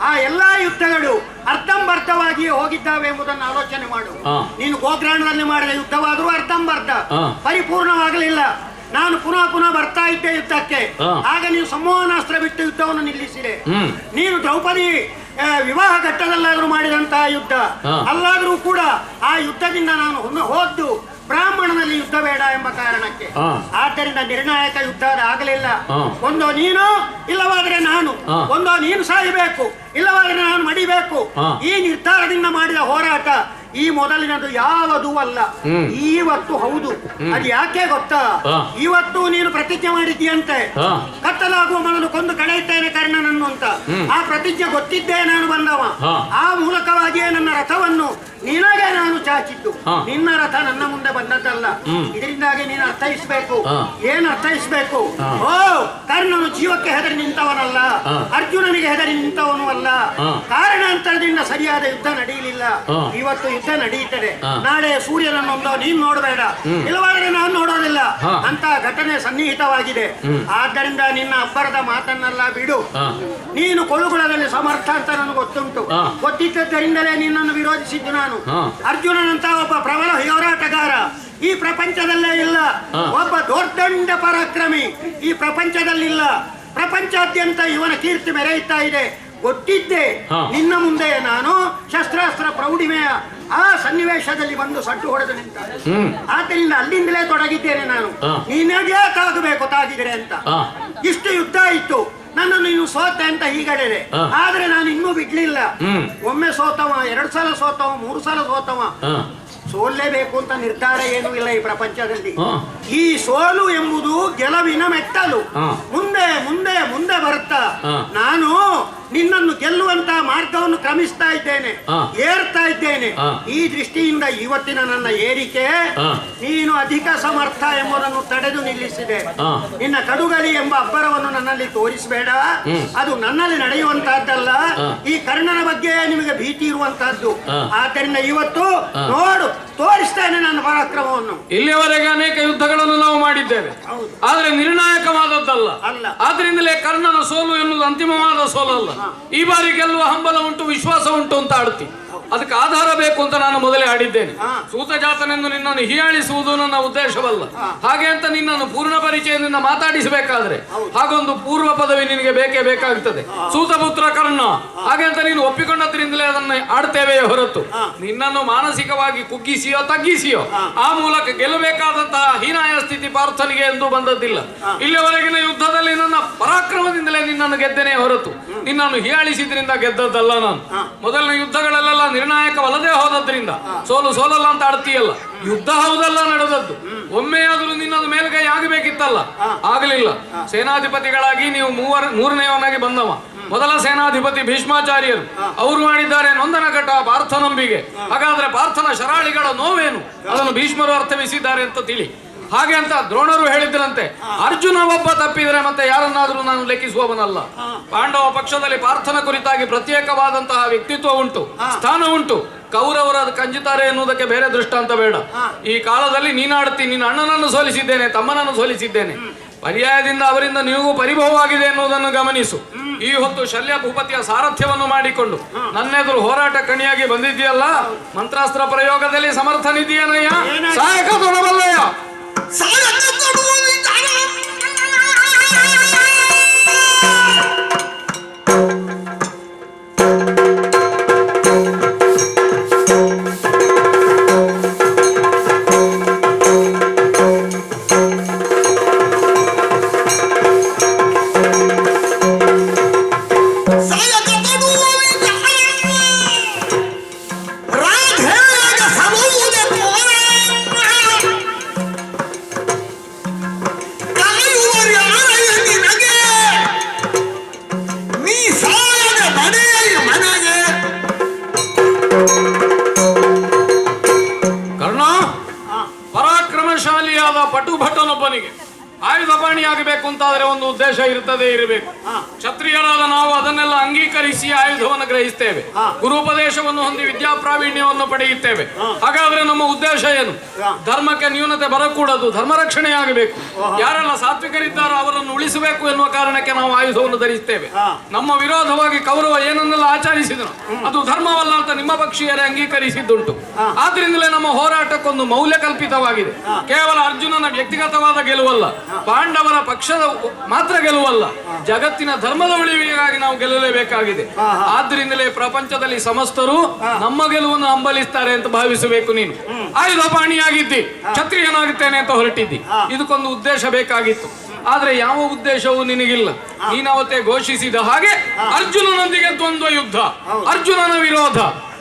ಆ ಎಲ್ಲಾ ಯುದ್ಧಗಳು ಅರ್ಧಂಬರ್ಧವಾಗಿಯೇ ಹೋಗಿದ್ದಾವೆ ಎಂಬುದನ್ನು ಆಲೋಚನೆ ಮಾಡು. ನೀನು ಗೋಗ್ರಾಣದಲ್ಲಿ ಮಾಡಿದ ಯುದ್ಧವಾದರೂ ಅರ್ಧಂಬರ್ಧ, ಪರಿಪೂರ್ಣವಾಗಲಿಲ್ಲ. ನಾನು ಪುನಃ ಪುನಃ ಬರ್ತಾ ಇದ್ದೆ ಯುದ್ಧಕ್ಕೆ, ಆಗ ನೀನು ಸಂಮೋಹನಾಸ್ತ್ರ ಬಿಟ್ಟು ಯುದ್ಧವನ್ನು ನಿಲ್ಲಿಸಿದೆ. ನೀನು ದ್ರೌಪದಿ ವಿವಾಹ ಘಟ್ಟದಲ್ಲಾದ್ರೂ ಮಾಡಿದಂತಹ ಯುದ್ಧ ಅಲ್ಲಾದ್ರೂ ಕೂಡ ಆ ಯುದ್ಧದಿಂದ ನಾನು ಹೋದ್ದು ಬ್ರಾಹ್ಮಣನಲ್ಲಿ ಯುದ್ಧ ಬೇಡ ಎಂಬ ಕಾರಣಕ್ಕೆ. ಆದ್ದರಿಂದ ನಿರ್ಣಾಯಕ ಯುದ್ಧ ಆಗಲಿಲ್ಲ. ಒಂದೋ ನೀನು ಇಲ್ಲವಾದ್ರೆ ನಾನು, ಒಂದೋ ನೀನು ಸಾಯಬೇಕು ಇಲ್ಲವಾದ್ರೆ ನಾನು ಮಡಿಬೇಕು. ಈ ನಿರ್ಧಾರದಿಂದ ಮಾಡಿದ ಹೋರಾಟ ಈ ಮೊದಲಿನದು ಯಾವುದೂ ಅಲ್ಲ, ಇವತ್ತು ಹೌದು. ಅದು ಯಾಕೆ ಗೊತ್ತಾ? ಇವತ್ತು ನೀನು ಪ್ರತಿಜ್ಞೆ ಮಾಡಿದ್ದೀಯಂತೆ, ಕತ್ತಲಾಗುವ ಮೊದಲು ಕೊಂದು ಕಳೆಯುತ್ತೇನೆ ಕರ್ಣನನ್ನು ಅಂತ. ಆ ಪ್ರತಿಜ್ಞೆ ಗೊತ್ತಿದ್ದೇ ನಾನು ಬಂದವ. ಆ ಮೂಲಕವಾಗಿಯೇ ನನ್ನ ರಥವನ್ನು ನಿನಗೆ ನಾನು ಚಾಚಿದ್ದು. ನಿನ್ನ ರಥ ನನ್ನ ಮುಂದೆ ಬಂದದ್ದಲ್ಲ. ಇದರಿಂದಾಗಿ ನೀನು ಅರ್ಥೈಸಬೇಕು. ಏನ್ ಅರ್ಥೈಸಬೇಕು? ಓ, ಕರ್ಣನು ಜೀವಕ್ಕೆ ಹೆದರಿ ನಿಂತವನಲ್ಲ, ಅರ್ಜುನನಿಗೆ ಹೆದರಿ ನಿಂತವನು ಅಲ್ಲ. ಕಾರಣಾಂತರದಿಂದ ಸರಿಯಾದ ಯುದ್ಧ ನಡೆಯಲಿಲ್ಲ. ಇವತ್ತು ಯುದ್ಧ ನಡೆಯುತ್ತದೆ. ನಾಳೆ ಸೂರ್ಯನನ್ನೊಂದೋ ನೀನು ನೋಡಬೇಡ, ಇಲ್ಲವಾದ್ರೆ ನಾನು ನೋಡೋದಿಲ್ಲ ಅಂತ ಘಟನೆ ಸನ್ನಿಹಿತವಾಗಿದೆ. ಆದ್ದರಿಂದ ನಿನ್ನ ಅಬ್ಬರದ ಮಾತನ್ನೆಲ್ಲ ಬಿಡು. ನೀನು ಕೊಳುಗುಳದಲ್ಲಿ ಸಮರ್ಥ ಅಂತ ನನಗೆ ಗೊತ್ತುಂಟು. ಗೊತ್ತಿದ್ದರಿಂದಲೇ ನಿನ್ನನ್ನು ವಿರೋಧಿಸಿದ್ದು ನಾನು. ಅರ್ಜುನನಂತ ಒಬ್ಬ ಪ್ರಬಲ ಹೋರಾಟಗಾರ ಈ ಪ್ರಪಂಚದಲ್ಲೇ ಇಲ್ಲ. ಒಬ್ಬ ದೊಡ್ಡ ಪರಾಕ್ರಮಿ ಈ ಪ್ರಪಂಚದಲ್ಲಿಲ್ಲ. ಪ್ರಪಂಚಾದ್ಯಂತ ಇವನ ಕೀರ್ತಿ ಮೆರೆಯುತ್ತಾ ಇದೆ. ಗೊತ್ತಿದ್ದೆ ನಿನ್ನ ಮುಂದೆ ನಾನು ಶಸ್ತ್ರಾಸ್ತ್ರ ಪ್ರೌಢಿಮೆಯ ಆ ಸನ್ನಿವೇಶದಲ್ಲಿ ಬಂದು ಸಡ್ಡು ಹೊಡೆದು ನಿಂತ. ಆದ್ದರಿಂದ ಅಲ್ಲಿಂದಲೇ ತೊಡಗಿದ್ದೇನೆ ನಾನು. ನೀನೇ ತಾಗಬೇಕು ತಾಗಿದ್ರೆ ಅಂತ. ಇಷ್ಟು ಯುದ್ಧ ಇತ್ತು, ನನ್ನನ್ನು ನೀನು ಸೋತೆ ಅಂತ ಹೀಗಡೆ. ಆದ್ರೆ ನಾನು ಇನ್ನೂ ಬಿಡ್ಲಿಲ್ಲ. ಒಮ್ಮೆ ಸೋತವ, 2 ಸಲ ಸೋತವ, 3 ಸಲ ಸೋತವ. ಸೋಲ್ಲೇಬೇಕು ಅಂತ ನಿರ್ಧಾರ ಏನೂ ಇಲ್ಲ ಈ ಪ್ರಪಂಚದಲ್ಲಿ. ಈ ಸೋಲು ಎಂಬುದು ಗೆಲುವಿನ ಮೆಟ್ಟಲು. ಮುಂದೆ ಮುಂದೆ ಮುಂದೆ ಬರುತ್ತಾ ನಾನು ನಿನ್ನನ್ನು ಗೆಲ್ಲುವಂತ ಮಾರ್ಗವನ್ನು ಕ್ರಮಿಸ್ತಾ ಇದ್ದೇನೆ, ಏರ್ತಾ ಇದ್ದೇನೆ. ಈ ದೃಷ್ಟಿಯಿಂದ ಇವತ್ತಿನ ನನ್ನ ಏರಿಕೆ ನೀನು ಅಧಿಕ ಸಮರ್ಥ ಎಂಬುದನ್ನು ತಡೆದು ನಿಲ್ಲಿಸಿದೆ. ನಿನ್ನ ಕಡುಗಲಿ ಎಂಬ ಅಬ್ಬರವನ್ನು ನನ್ನಲ್ಲಿ ತೋರಿಸಬೇಡ. ಅದು ನನ್ನಲ್ಲಿ ನಡೆಯುವಂತಹದ್ದಲ್ಲ. ಈ ಕರ್ಣನ ಬಗ್ಗೆ ನಿಮಗೆ ಭೀತಿ ಇರುವಂತಹದ್ದು. ಆದ್ದರಿಂದ ಇವತ್ತು ನೋಡು, ತೋರಿಸ್ತೇನೆ ನನ್ನ ಪರಾಕ್ರಮವನ್ನು.
ಇಲ್ಲಿಯವರೆಗೆ ಅನೇಕ ಯುದ್ಧಗಳನ್ನು ನಾವು ಮಾಡಿದ್ದೇವೆ, ಆದ್ರೆ ನಿರ್ಣಾಯಕವಾದದ್ದಲ್ಲ. ಆದ್ರಿಂದಲೇ ಕರ್ಣನ ಸೋಲು ಎನ್ನುವುದು ಅಂತಿಮವಾದ ಸೋಲಲ್ಲ. ಈ ಬಾರಿ ಗೆಲ್ಲುವ ಹಂಬಲ ಉಂಟು, ವಿಶ್ವಾಸ ಉಂಟು ಅಂತ ಆಡ್ತಿ. ಅದಕ್ಕೆ ಆಧಾರ ಬೇಕು ಅಂತ ನಾನು ಮೊದಲೇ ಆಡಿದ್ದೇನೆ. ಸೂತಜಾತನೆಂದು ನಿನ್ನನ್ನು ಹೀಯಾಳಿಸುವುದು ನನ್ನ ಉದ್ದೇಶವಲ್ಲ. ಹಾಗೆ ಅಂತ ನಿನ್ನನ್ನು ಪೂರ್ಣ ಪರಿಚಯದಿಂದ ಮಾತಾಡಿಸಬೇಕಾದ್ರೆ ಹಾಗೊಂದು ಪೂರ್ವ ಪದವಿ ನಿನಗೆ ಬೇಕೇ ಬೇಕಾಗ್ತದೆ. ಸೂತಪುತ್ರ ಕರ್ಣ ಹಾಗೆ ಅಂತ ನೀನು ಒಪ್ಪಿಕೊಂಡದ್ರಿಂದಲೇ ಅದನ್ನು ಆಡ್ತೇವೆ ಹೊರತು ನಿನ್ನನ್ನು ಮಾನಸಿಕವಾಗಿ ಕುಗ್ಗಿಸಿಯೋ ತಗ್ಗಿಸಿಯೋ ಆ ಮೂಲಕ ಗೆಲ್ಲಬೇಕಾದಂತಹ ಹೀನಾಯ ಸ್ಥಿತಿ ಪಾರ್ಥನಿಗೆ ಎಂದು ಬಂದದ್ದಿಲ್ಲ. ಇಲ್ಲಿವರೆಗಿನ ಯುದ್ಧದಲ್ಲಿ ನನ್ನ ಪರಾಕ್ರಮದಿಂದಲೇ ನಿನ್ನನ್ನು ಗೆದ್ದೇನೆ ಹೊರತು ನಿನ್ನನ್ನು ಹೀಯಾಳಿಸಿದ್ರಿಂದ ಗೆದ್ದದ್ದಲ್ಲ ನಾನು. ಮೊದಲಿನ ಯುದ್ಧಗಳೆಲ್ಲ ನಿರ್ಣಾಯಕವಲ್ಲದೆ ಹೋದದ್ರಿಂದ ಸೋಲು ಸೋಲಲ್ಲ ಅಂತ ಆಡ್ತೀಯಲ್ಲ. ಯುದ್ಧ ಹೌದಲ್ಲ ನಡೆದದ್ದು. ಒಮ್ಮೆಯಾದರೂ ನಿನ್ನದು ಮೇಲ್ಗೈ ಆಗಬೇಕಿತ್ತಲ್ಲ, ಆಗಲಿಲ್ಲ. ಸೇನಾಧಿಪತಿಗಳಾಗಿ ನೀವು ಮೂರನೆಯವನಾಗಿ ಬಂದವ. ಮೊದಲ ಸೇನಾಧಿಪತಿ ಭೀಷ್ಮಾಚಾರ್ಯರು ಅವರು ಮಾಡಿದ್ದಾರೆ ನೊಂದನ ಘಟ ಪಾರ್ಥನಂಬಿಗೆ. ಹಾಗಾದ್ರೆ ಪಾರ್ಥನ ಶರಾಳಿಗಳ ನೋವೇನು ಅದನ್ನು ಭೀಷ್ಮರು ಅರ್ಥವಿಸಿದ್ದಾರೆ ಅಂತ ತಿಳಿ. ಹಾಗೆ ಅಂತ ದ್ರೋಣರು ಹೇಳಿದ್ರಂತೆ, ಅರ್ಜುನ ಒಬ್ಬ ತಪ್ಪಿದ್ರೆ ಮತ್ತೆ ಯಾರನ್ನಾದ್ರೂ ನಾನು ಲೆಕ್ಕಿಸುವವನಲ್ಲ. ಪಾಂಡವ ಪಕ್ಷದಲ್ಲಿ ಪಾರ್ಥನ ಕುರಿತಾಗಿ ಪ್ರತ್ಯೇಕವಾದಂತಹ ವ್ಯಕ್ತಿತ್ವ ಉಂಟು, ಸ್ಥಾನ ಉಂಟು. ಕೌರವರು ಅದು ಕಂಜುತ್ತಾರೆ ಎನ್ನುವುದಕ್ಕೆ ಬೇರೆ ದೃಷ್ಟಾಂತ ಬೇಡ. ಈ ಕಾಲದಲ್ಲಿ ನೀನಾಡ್ತಿ, ನಿನ್ನ ಅಣ್ಣನನ್ನು ಸೋಲಿಸಿದ್ದೇನೆ, ತಮ್ಮನನ್ನು ಸೋಲಿಸಿದ್ದೇನೆ. ಪರ್ಯಾಯದಿಂದ ಅವರಿಂದ ನಿಮಗೂ ಪರಿಭವವಾಗಿದೆ ಎನ್ನುವುದನ್ನು ಗಮನಿಸು. ಈ ಹೊತ್ತು ಶಲ್ಯ ಭೂಪತಿಯ ಸಾರಥ್ಯವನ್ನು ಮಾಡಿಕೊಂಡು ನನ್ನೆದುರು ಹೋರಾಟ ಕಣಿಯಾಗಿ ಬಂದಿದ್ದೀಯಲ್ಲ, ಮಂತ್ರಾಸ್ತ್ರ ಪ್ರಯೋಗದಲ್ಲಿ ಸಮರ್ಥನಿದ್ದೀಯನಯ್ಯ, ಸಹಾಯಕ ತೊಡಬಲ್ಲಯ್ಯ. ಆಯುಧಪಾಣಿಯಾಗಬೇಕು ಅಂತಾದ್ರೆ ಒಂದು ಉದ್ದೇಶ ಇರಬೇಕು. ಕ್ಷತ್ರಿಯರಾದ ನಾವು ಅದನ್ನೆಲ್ಲ ಅಂಗೀಕರಿಸಿ ಆಯುಧವನ್ನು ಗ್ರಹಿಸ್ತೇವೆ, ಗುರುಪದೇಶವನ್ನು ಹೊಂದಿ ವಿದ್ಯಾಪ್ರಾವೀಣ್ಯವನ್ನು ಪಡೆಯುತ್ತೇವೆ. ಹಾಗಾದ್ರೆ ನಮ್ಮ ಉದ್ದೇಶ ಏನು? ಧರ್ಮಕ್ಕೆ ನ್ಯೂನತೆ ಬರಕೂಡದು, ಧರ್ಮ ರಕ್ಷಣೆಯಾಗಬೇಕು. ಯಾರೆಲ್ಲ ಸಾತ್ವಿಕರಿದ್ದಾರೋ ಅವರನ್ನು ಉಳಿಸಬೇಕು ಎನ್ನುವ ಕಾರಣಕ್ಕೆ ನಾವು ಆಯುಧವನ್ನು ಧರಿಸ್ತೇವೆ. ನಮ್ಮ ವಿರೋಧವಾಗಿ ಕೌರವ ಏನನ್ನೆಲ್ಲ ಆಚರಿಸಿದನು ಅದು ಧರ್ಮವಲ್ಲ ಅಂತ ನಿಮ್ಮ ಪಕ್ಷೀಯರೇ ಅಂಗೀಕರಿಸಿದ್ದುಂಟು. ಆದ್ರಿಂದಲೇ ನಮ್ಮ ಹೋರಾಟಕ್ಕೊಂದು ಮೌಲ್ಯ ಕಲ್ಪಿತವಾಗಿದೆ. ಕೇವಲ ಅರ್ಜುನನ ವ್ಯಕ್ತಿಗತವಾದ ಗೆಲುವಲ್ಲ, ಪಾಂಡವರ ಪಕ್ಷದ ಮಾತ್ರ ಗೆಲುವಲ್ಲ, ಜಗತ್ತಿನ ಧರ್ಮದ ಉಳಿವಿಗಾಗಿ ನಾವು ಗೆಲ್ಲಲೇಬೇಕಾಗಿದೆ. ಆದ್ರಿಂದಲೇ ಪ್ರಪಂಚದಲ್ಲಿ ಸಮಸ್ತರು ನಮ್ಮ ಗೆಲುವನ್ನು ಹಂಬಲಿಸ್ತಾರೆ ಅಂತ ಭಾವಿಸಬೇಕು. ನೀನು ಆಯುಧಪಾಣಿಯಾಗಿದ್ದಿ, ಕ್ಷತ್ರಿಯನಾಗುತ್ತೇನೆ ಅಂತ ಹೊರಟಿದ್ದಿ, ಇದಕ್ಕೊಂದು ಉದ್ದೇಶ ಬೇಕಾಗಿತ್ತು. ಆದ್ರೆ ಯಾವ ಉದ್ದೇಶವೂ ನಿನಗಿಲ್ಲ. ನೀನವತ್ತೇ ಘೋಷಿಸಿದ ಹಾಗೆ ಅರ್ಜುನನೊಂದಿಗೆ ದ್ವಂದ್ವ ಯುದ್ಧ, ಅರ್ಜುನನ ವಿರೋಧ.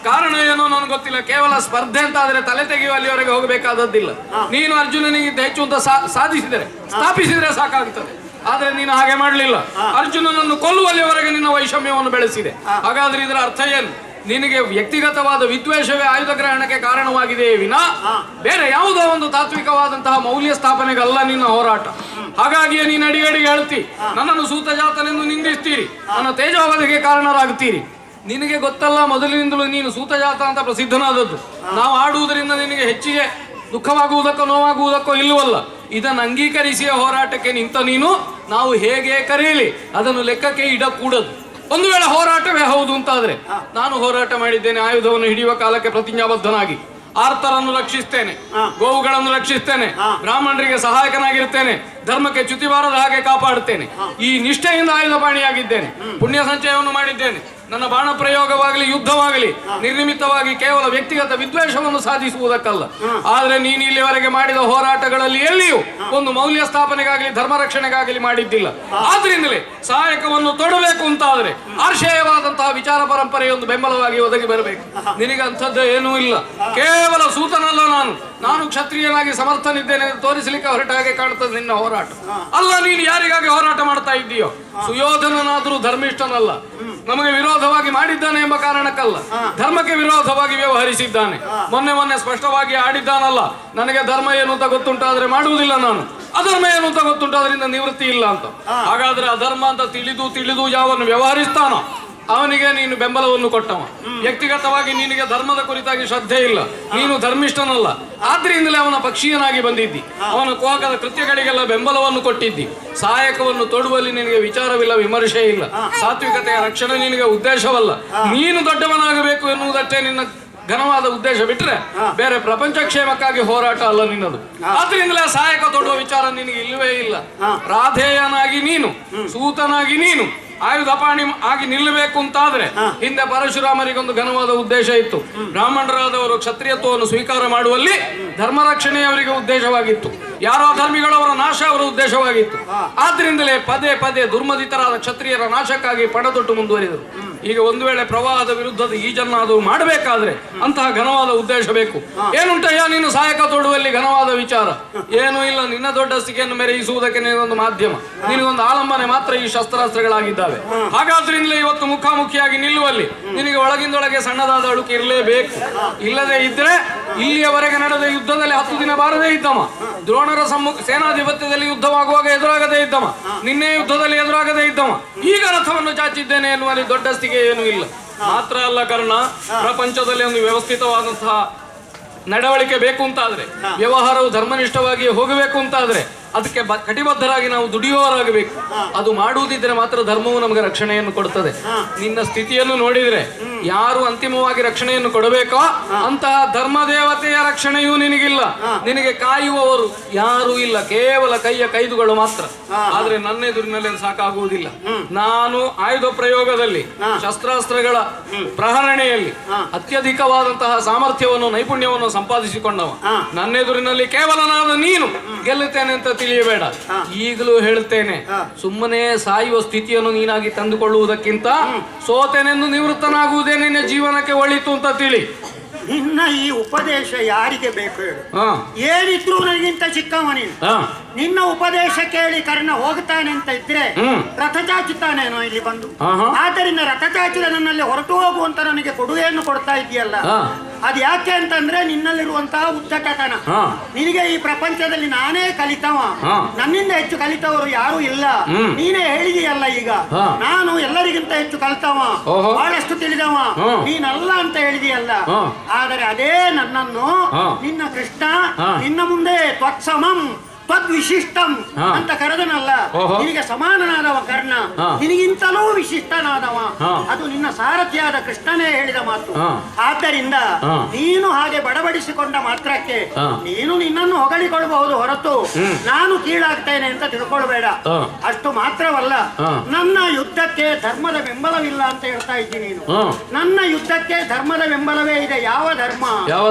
ಕಾರಣ ಏನೋ ನನಗೆ ಗೊತ್ತಿಲ್ಲ. ಕೇವಲ ಸ್ಪರ್ಧೆ ಅಂತ ಆದ್ರೆ ತಲೆ ತೆಗೆಯುವ ಅಲ್ಲಿವರೆಗೆ ಹೋಗಬೇಕಾದದ್ದಿಲ್ಲ. ನೀನು ಅರ್ಜುನನಿಗಿಂತ ಹೆಚ್ಚು ಅಂತ ಸ್ಥಾಪಿಸಿದ್ರೆ ಸಾಕಾಗುತ್ತದೆ. ಆದ್ರೆ ನೀನು ಹಾಗೆ ಮಾಡಲಿಲ್ಲ. ಅರ್ಜುನನನ್ನು ಕೊಲ್ಲುವಲ್ಲಿವರೆಗೆ ನಿನ್ನ ವೈಷಮ್ಯವನ್ನು ಬೆಳೆಸಿದೆ. ಹಾಗಾದ್ರೆ ಇದರ ಅರ್ಥ ಏನು? ನಿನಗೆ ವ್ಯಕ್ತಿಗತವಾದ ವಿದ್ವೇಷವೇ ಆಯುಧ ಗ್ರಹಣಕ್ಕೆ ಕಾರಣವಾಗಿದೆಯೇ ವಿನಾ ಬೇರೆ ಯಾವುದೋ ಒಂದು ತಾತ್ವಿಕವಾದಂತಹ ಮೌಲ್ಯ ಸ್ಥಾಪನೆಗಲ್ಲ ನಿನ್ನ ಹೋರಾಟ. ಹಾಗಾಗಿಯೇ ನೀನು ಅಡಿಗಡಿಗೆ ಹೇಳ್ತಿ, ನನ್ನನ್ನು ಸೂತಜಾತನೆಂದು ನಿಂದಿಸ್ತೀರಿ, ನನ್ನ ತೇಜೋವಧಿಗೆ ಕಾರಣರಾಗ್ತೀರಿ. ನಿನಗೆ ಗೊತ್ತಲ್ಲ, ಮೊದಲಿನಿಂದಲೂ ನೀನು ಸೂತಜಾತ ಅಂತ ಪ್ರಸಿದ್ಧನಾದದ್ದು. ನಾವು ಆಡುವುದರಿಂದ ನಿನಗೆ ಹೆಚ್ಚಿಗೆ ದುಃಖವಾಗುವುದಕ್ಕೋ ನೋವಾಗುವುದಕ್ಕೋ ಇಲ್ಲವಲ್ಲ. ಇದನ್ನು ಅಂಗೀಕರಿಸಿಯ ಹೋರಾಟಕ್ಕೆ ನಿಂತ ನೀನು ನಾವು ಹೇಗೆ ಕರೆಯಲಿ ಅದನ್ನು ಲೆಕ್ಕಕ್ಕೆ ಇಡಕೂಡದು. ಒಂದು ವೇಳೆ ಹೋರಾಟವೇ ಹೌದು ಅಂತಾದ್ರೆ, ನಾನು ಹೋರಾಟ ಮಾಡಿದ್ದೇನೆ ಆಯುಧವನ್ನು ಹಿಡಿಯುವ ಕಾಲಕ್ಕೆ ಪ್ರತಿಜ್ಞಾಬದ್ಧನಾಗಿ. ಆರ್ತರನ್ನು ರಕ್ಷಿಸ್ತೇನೆ, ಗೋವುಗಳನ್ನು ರಕ್ಷಿಸ್ತೇನೆ, ಬ್ರಾಹ್ಮಣರಿಗೆ ಸಹಾಯಕನಾಗಿರ್ತೇನೆ, ಧರ್ಮಕ್ಕೆ ಚ್ಯುತಿ ಬಾರದ ಹಾಗೆ ಕಾಪಾಡುತ್ತೇನೆ. ಈ ನಿಷ್ಠೆಯಿಂದ ಆಯುಧಪಾಣಿಯಾಗಿದ್ದೇನೆ, ಪುಣ್ಯ ಸಂಚಯವನ್ನು ಮಾಡಿದ್ದೇನೆ. ನನ್ನ ಬಾಣ ಪ್ರಯೋಗವಾಗಲಿ ಯುದ್ಧವಾಗಲಿ ನಿರ್ನಿಮಿತ್ತವಾಗಿ ಕೇವಲ ವ್ಯಕ್ತಿಗತ ವಿದ್ವೇಷವನ್ನು ಸಾಧಿಸುವುದಕ್ಕಲ್ಲ. ಆದ್ರೆ ನೀನು ಇಲ್ಲಿವರೆಗೆ ಮಾಡಿದ ಹೋರಾಟಗಳಲ್ಲಿ ಎಲ್ಲಿಯೂ ಒಂದು ಮೌಲ್ಯ ಸ್ಥಾಪನೆಗಾಗಲಿ ಧರ್ಮ ರಕ್ಷಣೆಗಾಗಲಿ ಮಾಡಿದ್ದಿಲ್ಲ. ಆದ್ರಿಂದಲೇ ಸಹಾಯಕವನ್ನು ತೊಡಬೇಕು ಅಂತಾದ್ರೆ ಆರ್ಷೇಯವಾದಂತಹ ವಿಚಾರ ಪರಂಪರೆಯೊಂದು ಬೆಂಬಲವಾಗಿ ಒದಗಿ ಬರಬೇಕು. ನಿನಗಂಥದ್ದು ಏನೂ ಇಲ್ಲ. ಕೇವಲ ಸೂತನಲ್ಲ ನಾನು ಕ್ಷತ್ರಿಯನಾಗಿ ಸಮರ್ಥನಿದ್ದೇನೆ ತೋರಿಸಲಿಕ್ಕೆ ಹೊರಟ ಹಾಗೆ ಕಾಣುತ್ತದೆ ನಿನ್ನ ಹೋರಾಟ. ಅಲ್ಲ, ನೀನು ಯಾರಿಗಾಗಿ ಹೋರಾಟ ಮಾಡ್ತಾ ಇದ್ದೀಯೋ? ಸುಯೋಧನನಾದರೂ ಧರ್ಮಿಷ್ಠನಲ್ಲ, ನಮಗೆ ವಿರೋಧವಾಗಿ ಮಾಡಿದ್ದಾನೆ ಎಂಬ ಕಾರಣಕ್ಕಲ್ಲ, ಧರ್ಮಕ್ಕೆ ವಿರೋಧವಾಗಿ ವ್ಯವಹರಿಸಿದ್ದಾನೆ. ಮೊನ್ನೆ ಸ್ಪಷ್ಟವಾಗಿ ಆಡಿದ್ದಾನಲ್ಲ, ನನಗೆ ಧರ್ಮ ಏನು ಅಂತ ಗೊತ್ತುಂಟಾದ್ರೆ ಮಾಡುವುದಿಲ್ಲ ನಾನು, ಅಧರ್ಮ ಏನು ಅಂತ ಗೊತ್ತುಂಟಾದ್ರಿಂದ ನಿವೃತ್ತಿ ಇಲ್ಲ ಅಂತ. ಹಾಗಾದ್ರೆ ಅಧರ್ಮ ಅಂತ ತಿಳಿದು ಯಾವನ್ನು ವ್ಯವಹರಿಸ್ತಾನೋ ಅವನಿಗೆ ನೀನು ಬೆಂಬಲವನ್ನು ಕೊಟ್ಟವ. ವ್ಯಕ್ತಿಗತವಾಗಿ ನಿನಗೆ ಧರ್ಮದ ಕುರಿತಾಗಿ ಶ್ರದ್ಧೆ ಇಲ್ಲ, ನೀನು ಧರ್ಮಿಷ್ಠನಲ್ಲ. ಆದ್ರಿಂದಲೇ ಅವನ ಪಕ್ಷೀಯನಾಗಿ ಬಂದಿದ್ದಿ, ಅವನ ಕೋಕದ ಕೃತ್ಯಗಳಿಗೆಲ್ಲ ಬೆಂಬಲವನ್ನು ಕೊಟ್ಟಿದ್ದಿ. ಸಹಾಯಕವನ್ನು ತೊಡುವಲ್ಲಿ ನಿನಗೆ ವಿಚಾರವಿಲ್ಲ, ವಿಮರ್ಶೆ ಇಲ್ಲ. ಸಾತ್ವಿಕತೆಯ ರಕ್ಷಣೆ ನಿನಗೆ ಉದ್ದೇಶವಲ್ಲ. ನೀನು ದೊಡ್ಡವನಾಗಬೇಕು ಎನ್ನುವುದಷ್ಟೇ ನಿನ್ನ ಘನವಾದ ಉದ್ದೇಶ ಬಿಟ್ರೆ ಬೇರೆ ಪ್ರಪಂಚ ಕ್ಷೇಮಕ್ಕಾಗಿ ಹೋರಾಟ ಅಲ್ಲ ನಿನ್ನದು. ಆದ್ರಿಂದಲೇ ಸಹಾಯಕ ತೊಡುವ ವಿಚಾರ ನಿನಗೆ ಇಲ್ಲವೇ ಇಲ್ಲ. ರಾಧೇಯನಾಗಿ ನೀನು, ಸೂತನಾಗಿ ನೀನು ಆಯುಧಪಾಣಿ ಆಗಿ ನಿಲ್ಲಬೇಕು ಅಂತಾದ್ರೆ ಹಿಂದೆ ಪರಶುರಾಮರಿಗೊಂದು ಘನವಾದ ಉದ್ದೇಶ ಇತ್ತು. ಬ್ರಾಹ್ಮಣರಾದವರು ಕ್ಷತ್ರಿಯತ್ವವನ್ನು ಸ್ವೀಕಾರ ಮಾಡುವಲ್ಲಿ ಧರ್ಮ ರಕ್ಷಣೆ ಅವರಿಗೆ ಉದ್ದೇಶವಾಗಿತ್ತು, ಯಾರೋ ಧರ್ಮಿಗಳವರ ನಾಶ ಅವರ ಉದ್ದೇಶವಾಗಿತ್ತು. ಆದ್ರಿಂದಲೇ ಪದೇ ದುರ್ಮದಿತರಾದ ಕ್ಷತ್ರಿಯರ ನಾಶಕ್ಕಾಗಿ ಪಣದೊಟ್ಟು ಮುಂದುವರಿದರು. ಈಗ ಒಂದು ವೇಳೆ ಪ್ರವಾಹದ ವಿರುದ್ಧದ ಈಜನ್ನು ಅದು ಮಾಡಬೇಕಾದ್ರೆ ಅಂತಹ ಘನವಾದ ಉದ್ದೇಶ ಬೇಕು. ಏನುಂಟಯ್ಯ ನೀನು ಸಹಾಯಕ ತೊಡುವಲ್ಲಿ ಘನವಾದ ವಿಚಾರ ಏನೂ ಇಲ್ಲ. ನಿನ್ನ ದೊಡ್ಡಸ್ತಿಕೆಯನ್ನು ಮೆರೆಯಿಸುವುದಕ್ಕೆ ನಿನಗೊಂದು ಮಾಧ್ಯಮ, ನಿನಗೊಂದು ಆಲಂಬನೆ ಮಾತ್ರ ಈ ಶಸ್ತ್ರಾಸ್ತ್ರಗಳಾಗಿದ್ದಾವೆ. ಹಾಗಾದ್ರಿಂದಲೇ ಇವತ್ತು ಮುಖಾಮುಖಿಯಾಗಿ ನಿಲ್ಲುವಲ್ಲಿ ನಿನಗೆ ಒಳಗಿಂದೊಳಗೆ ಸಣ್ಣದಾದ ಅಳುಕು ಇರಲೇಬೇಕು. ಇಲ್ಲದೆ ಇದ್ರೆ ಇಲ್ಲಿಯವರೆಗೆ ನಡೆದ ಯುದ್ಧದಲ್ಲಿ 10 ದಿನ ಬಾರದೇ ಇದ್ದವ, ದ್ರೋಣರ ಸೇನಾಧಿಪತ್ಯದಲ್ಲಿ ಯುದ್ಧವಾಗುವಾಗ ಎದುರಾಗದೇ ಇದ್ದವ, ನಿನ್ನೆ ಯುದ್ಧದಲ್ಲಿ ಎದುರಾಗದೇ ಇದ್ದವ, ಈಗ ರಥವನ್ನು ಚಾಚಿದ್ದೇನೆ ಎನ್ನುವಲ್ಲಿ ದೊಡ್ಡಸ್ತಿಗೆ ಏನೂ ಇಲ್ಲ. ಮಾತ್ರ ಅಲ್ಲ ಕರ್ಣ, ಪ್ರಪಂಚದಲ್ಲಿ ಒಂದು ವ್ಯವಸ್ಥಿತವಾದಂತಹ ನಡವಳಿಕೆ ಬೇಕು ಅಂತಾದ್ರೆ, ವ್ಯವಹಾರವು ಧರ್ಮನಿಷ್ಠವಾಗಿ ಹೋಗಬೇಕು ಅಂತಾದ್ರೆ ಅದಕ್ಕೆ ಕಟಿಬದ್ಧರಾಗಿ ನಾವು ದುಡಿಯುವವರಾಗಬೇಕು. ಅದು ಮಾಡುವುದಿದ್ರೆ ಮಾತ್ರ ಧರ್ಮವು ನಮಗೆ ರಕ್ಷಣೆಯನ್ನು ಕೊಡುತ್ತದೆ. ನಿನ್ನ ಸ್ಥಿತಿಯನ್ನು ನೋಡಿದ್ರೆ ಯಾರು ಅಂತಿಮವಾಗಿ ರಕ್ಷಣೆಯನ್ನು ಕೊಡಬೇಕೋ ಅಂತಹ ಧರ್ಮ ದೇವತೆಯ ರಕ್ಷಣೆಯೂ ನಿನಗಿಲ್ಲ. ನಿನಗೆ ಕಾಯುವವರು ಯಾರೂ ಇಲ್ಲ, ಕೇವಲ ಕೈಯ ಕೈದುಗಳು ಮಾತ್ರ. ಆದ್ರೆ ನನ್ನ ಎದುರಿನಲ್ಲಿ ಸಾಕಾಗುವುದಿಲ್ಲ. ನಾನು ಆಯುಧ ಪ್ರಯೋಗದಲ್ಲಿ, ಶಸ್ತ್ರಾಸ್ತ್ರಗಳ ಪ್ರಹರಣೆಯಲ್ಲಿ ಅತ್ಯಧಿಕವಾದಂತಹ ಸಾಮರ್ಥ್ಯವನ್ನು, ನೈಪುಣ್ಯವನ್ನು ಸಂಪಾದಿಸಿಕೊಂಡವ. ನನ್ನ ಎದುರಿನಲ್ಲಿ ಕೇವಲ ನಾನು ನೀನು ಗೆಲ್ಲುತ್ತೇನೆ ಅಂತ ತಿಳಿಯಬೇಡ. ಈಗಲೂ ಹೇಳುತ್ತೇನೆ, ಸುಮ್ಮನೆ ಸಾಯುವ ಸ್ಥಿತಿಯನ್ನು ನೀನಾಗಿ ತಂದುಕೊಳ್ಳುವುದಕ್ಕಿಂತ ಸೋತೆನೆಂದು ನಿವೃತ್ತನಾಗುವುದೇ ನಿನ್ನ ಜೀವನಕ್ಕೆ ಒಳಿತು ಅಂತ ತಿಳಿ.
ನಿನ್ನ ಈ ಉಪದೇಶ ಯಾರಿಗೆ ಬೇಕು ಹೇಳು? ಏನಿದ್ರು ನನಗಿಂತ ಚಿಕ್ಕವ ನೀನು. ನಿನ್ನ ಉಪದೇಶ ಕೇಳಿ ಕರ್ಣ ಹೋಗ್ತಾನೆ ಅಂತ ಇದ್ರೆ ರಥ ಚಾಚುತ್ತಾನೇನೋ ಇಲ್ಲಿ ಬಂದು. ಆದ್ದರಿಂದ ರಥ ಚಾಚಿದ ನನ್ನಲ್ಲಿ ಹೊರಟು ಹೋಗುವಂತ ನನಗೆ ಕೊಡುಗೆಯನ್ನು ಕೊಡ್ತಾ ಇದೆಯಲ್ಲ, ಅದು ಯಾಕೆ ಅಂತಂದ್ರೆ ನಿನ್ನಲ್ಲಿರುವಂತಹ ಉದ್ದಟತನ. ನಿನಗೆ ಈ ಪ್ರಪಂಚದಲ್ಲಿ ನಾನೇ ಕಲಿತವ, ನನ್ನಿಂದ ಹೆಚ್ಚು ಕಲಿತವರು ಯಾರು ಇಲ್ಲ. ನೀನೇ ಹೇಳಿದೆಯಲ್ಲ ಈಗ, ನಾನು ಎಲ್ಲರಿಗಿಂತ ಹೆಚ್ಚು ಕಲಿತವ, ಬಹಳಷ್ಟು ತಿಳಿದವ ನೀನಲ್ಲ ಅಂತ ಹೇಳಿದೆಯಲ್ಲ. ಆದರೆ ಅದೇ ನನ್ನನ್ನು ನಿನ್ನ ಕೃಷ್ಣ ನಿನ್ನ ಮುಂದೆ ತ್ವತ್ಸಮಂ ತ್ವದ್ವಿಶಿಷ್ಟಂ ಅಂತ ಕರೆದನಲ್ಲ. ನಿನಗೆ ಸಮಾನನಾದವ ಕರ್ಣ, ನಿನಗಿಂತಲೂ ವಿಶಿಷ್ಟನಾದವ. ಅದು ನಿನ್ನ ಸಾರಥಿಯಾದ ಕೃಷ್ಣನೇ ಹೇಳಿದ ಮಾತು. ಆದ್ದರಿಂದ ನೀನು ಹಾಗೆ ಬಡಬಡಿಸಿಕೊಂಡ ಮಾತ್ರಕ್ಕೆ ನೀನು ನಿನ್ನನ್ನು ಹೊಗಳಿಕೊಳ್ಳಬಹುದು ಹೊರತು ನಾನು ಕೀಳಾಗ್ತೇನೆ ಅಂತ ತಿಳ್ಕೊಳ್ಬೇಡ. ಅಷ್ಟು ಮಾತ್ರವಲ್ಲ, ನನ್ನ ಯುದ್ಧಕ್ಕೆ ಧರ್ಮದ ಬೆಂಬಲವಿಲ್ಲ ಅಂತ ಹೇಳ್ತಾ ಇದ್ದೀನಿ ನೀನು. ನನ್ನ ಯುದ್ಧಕ್ಕೆ ಧರ್ಮದ ಬೆಂಬಲವೇ ಇದೆ. ಯಾವ ಧರ್ಮ?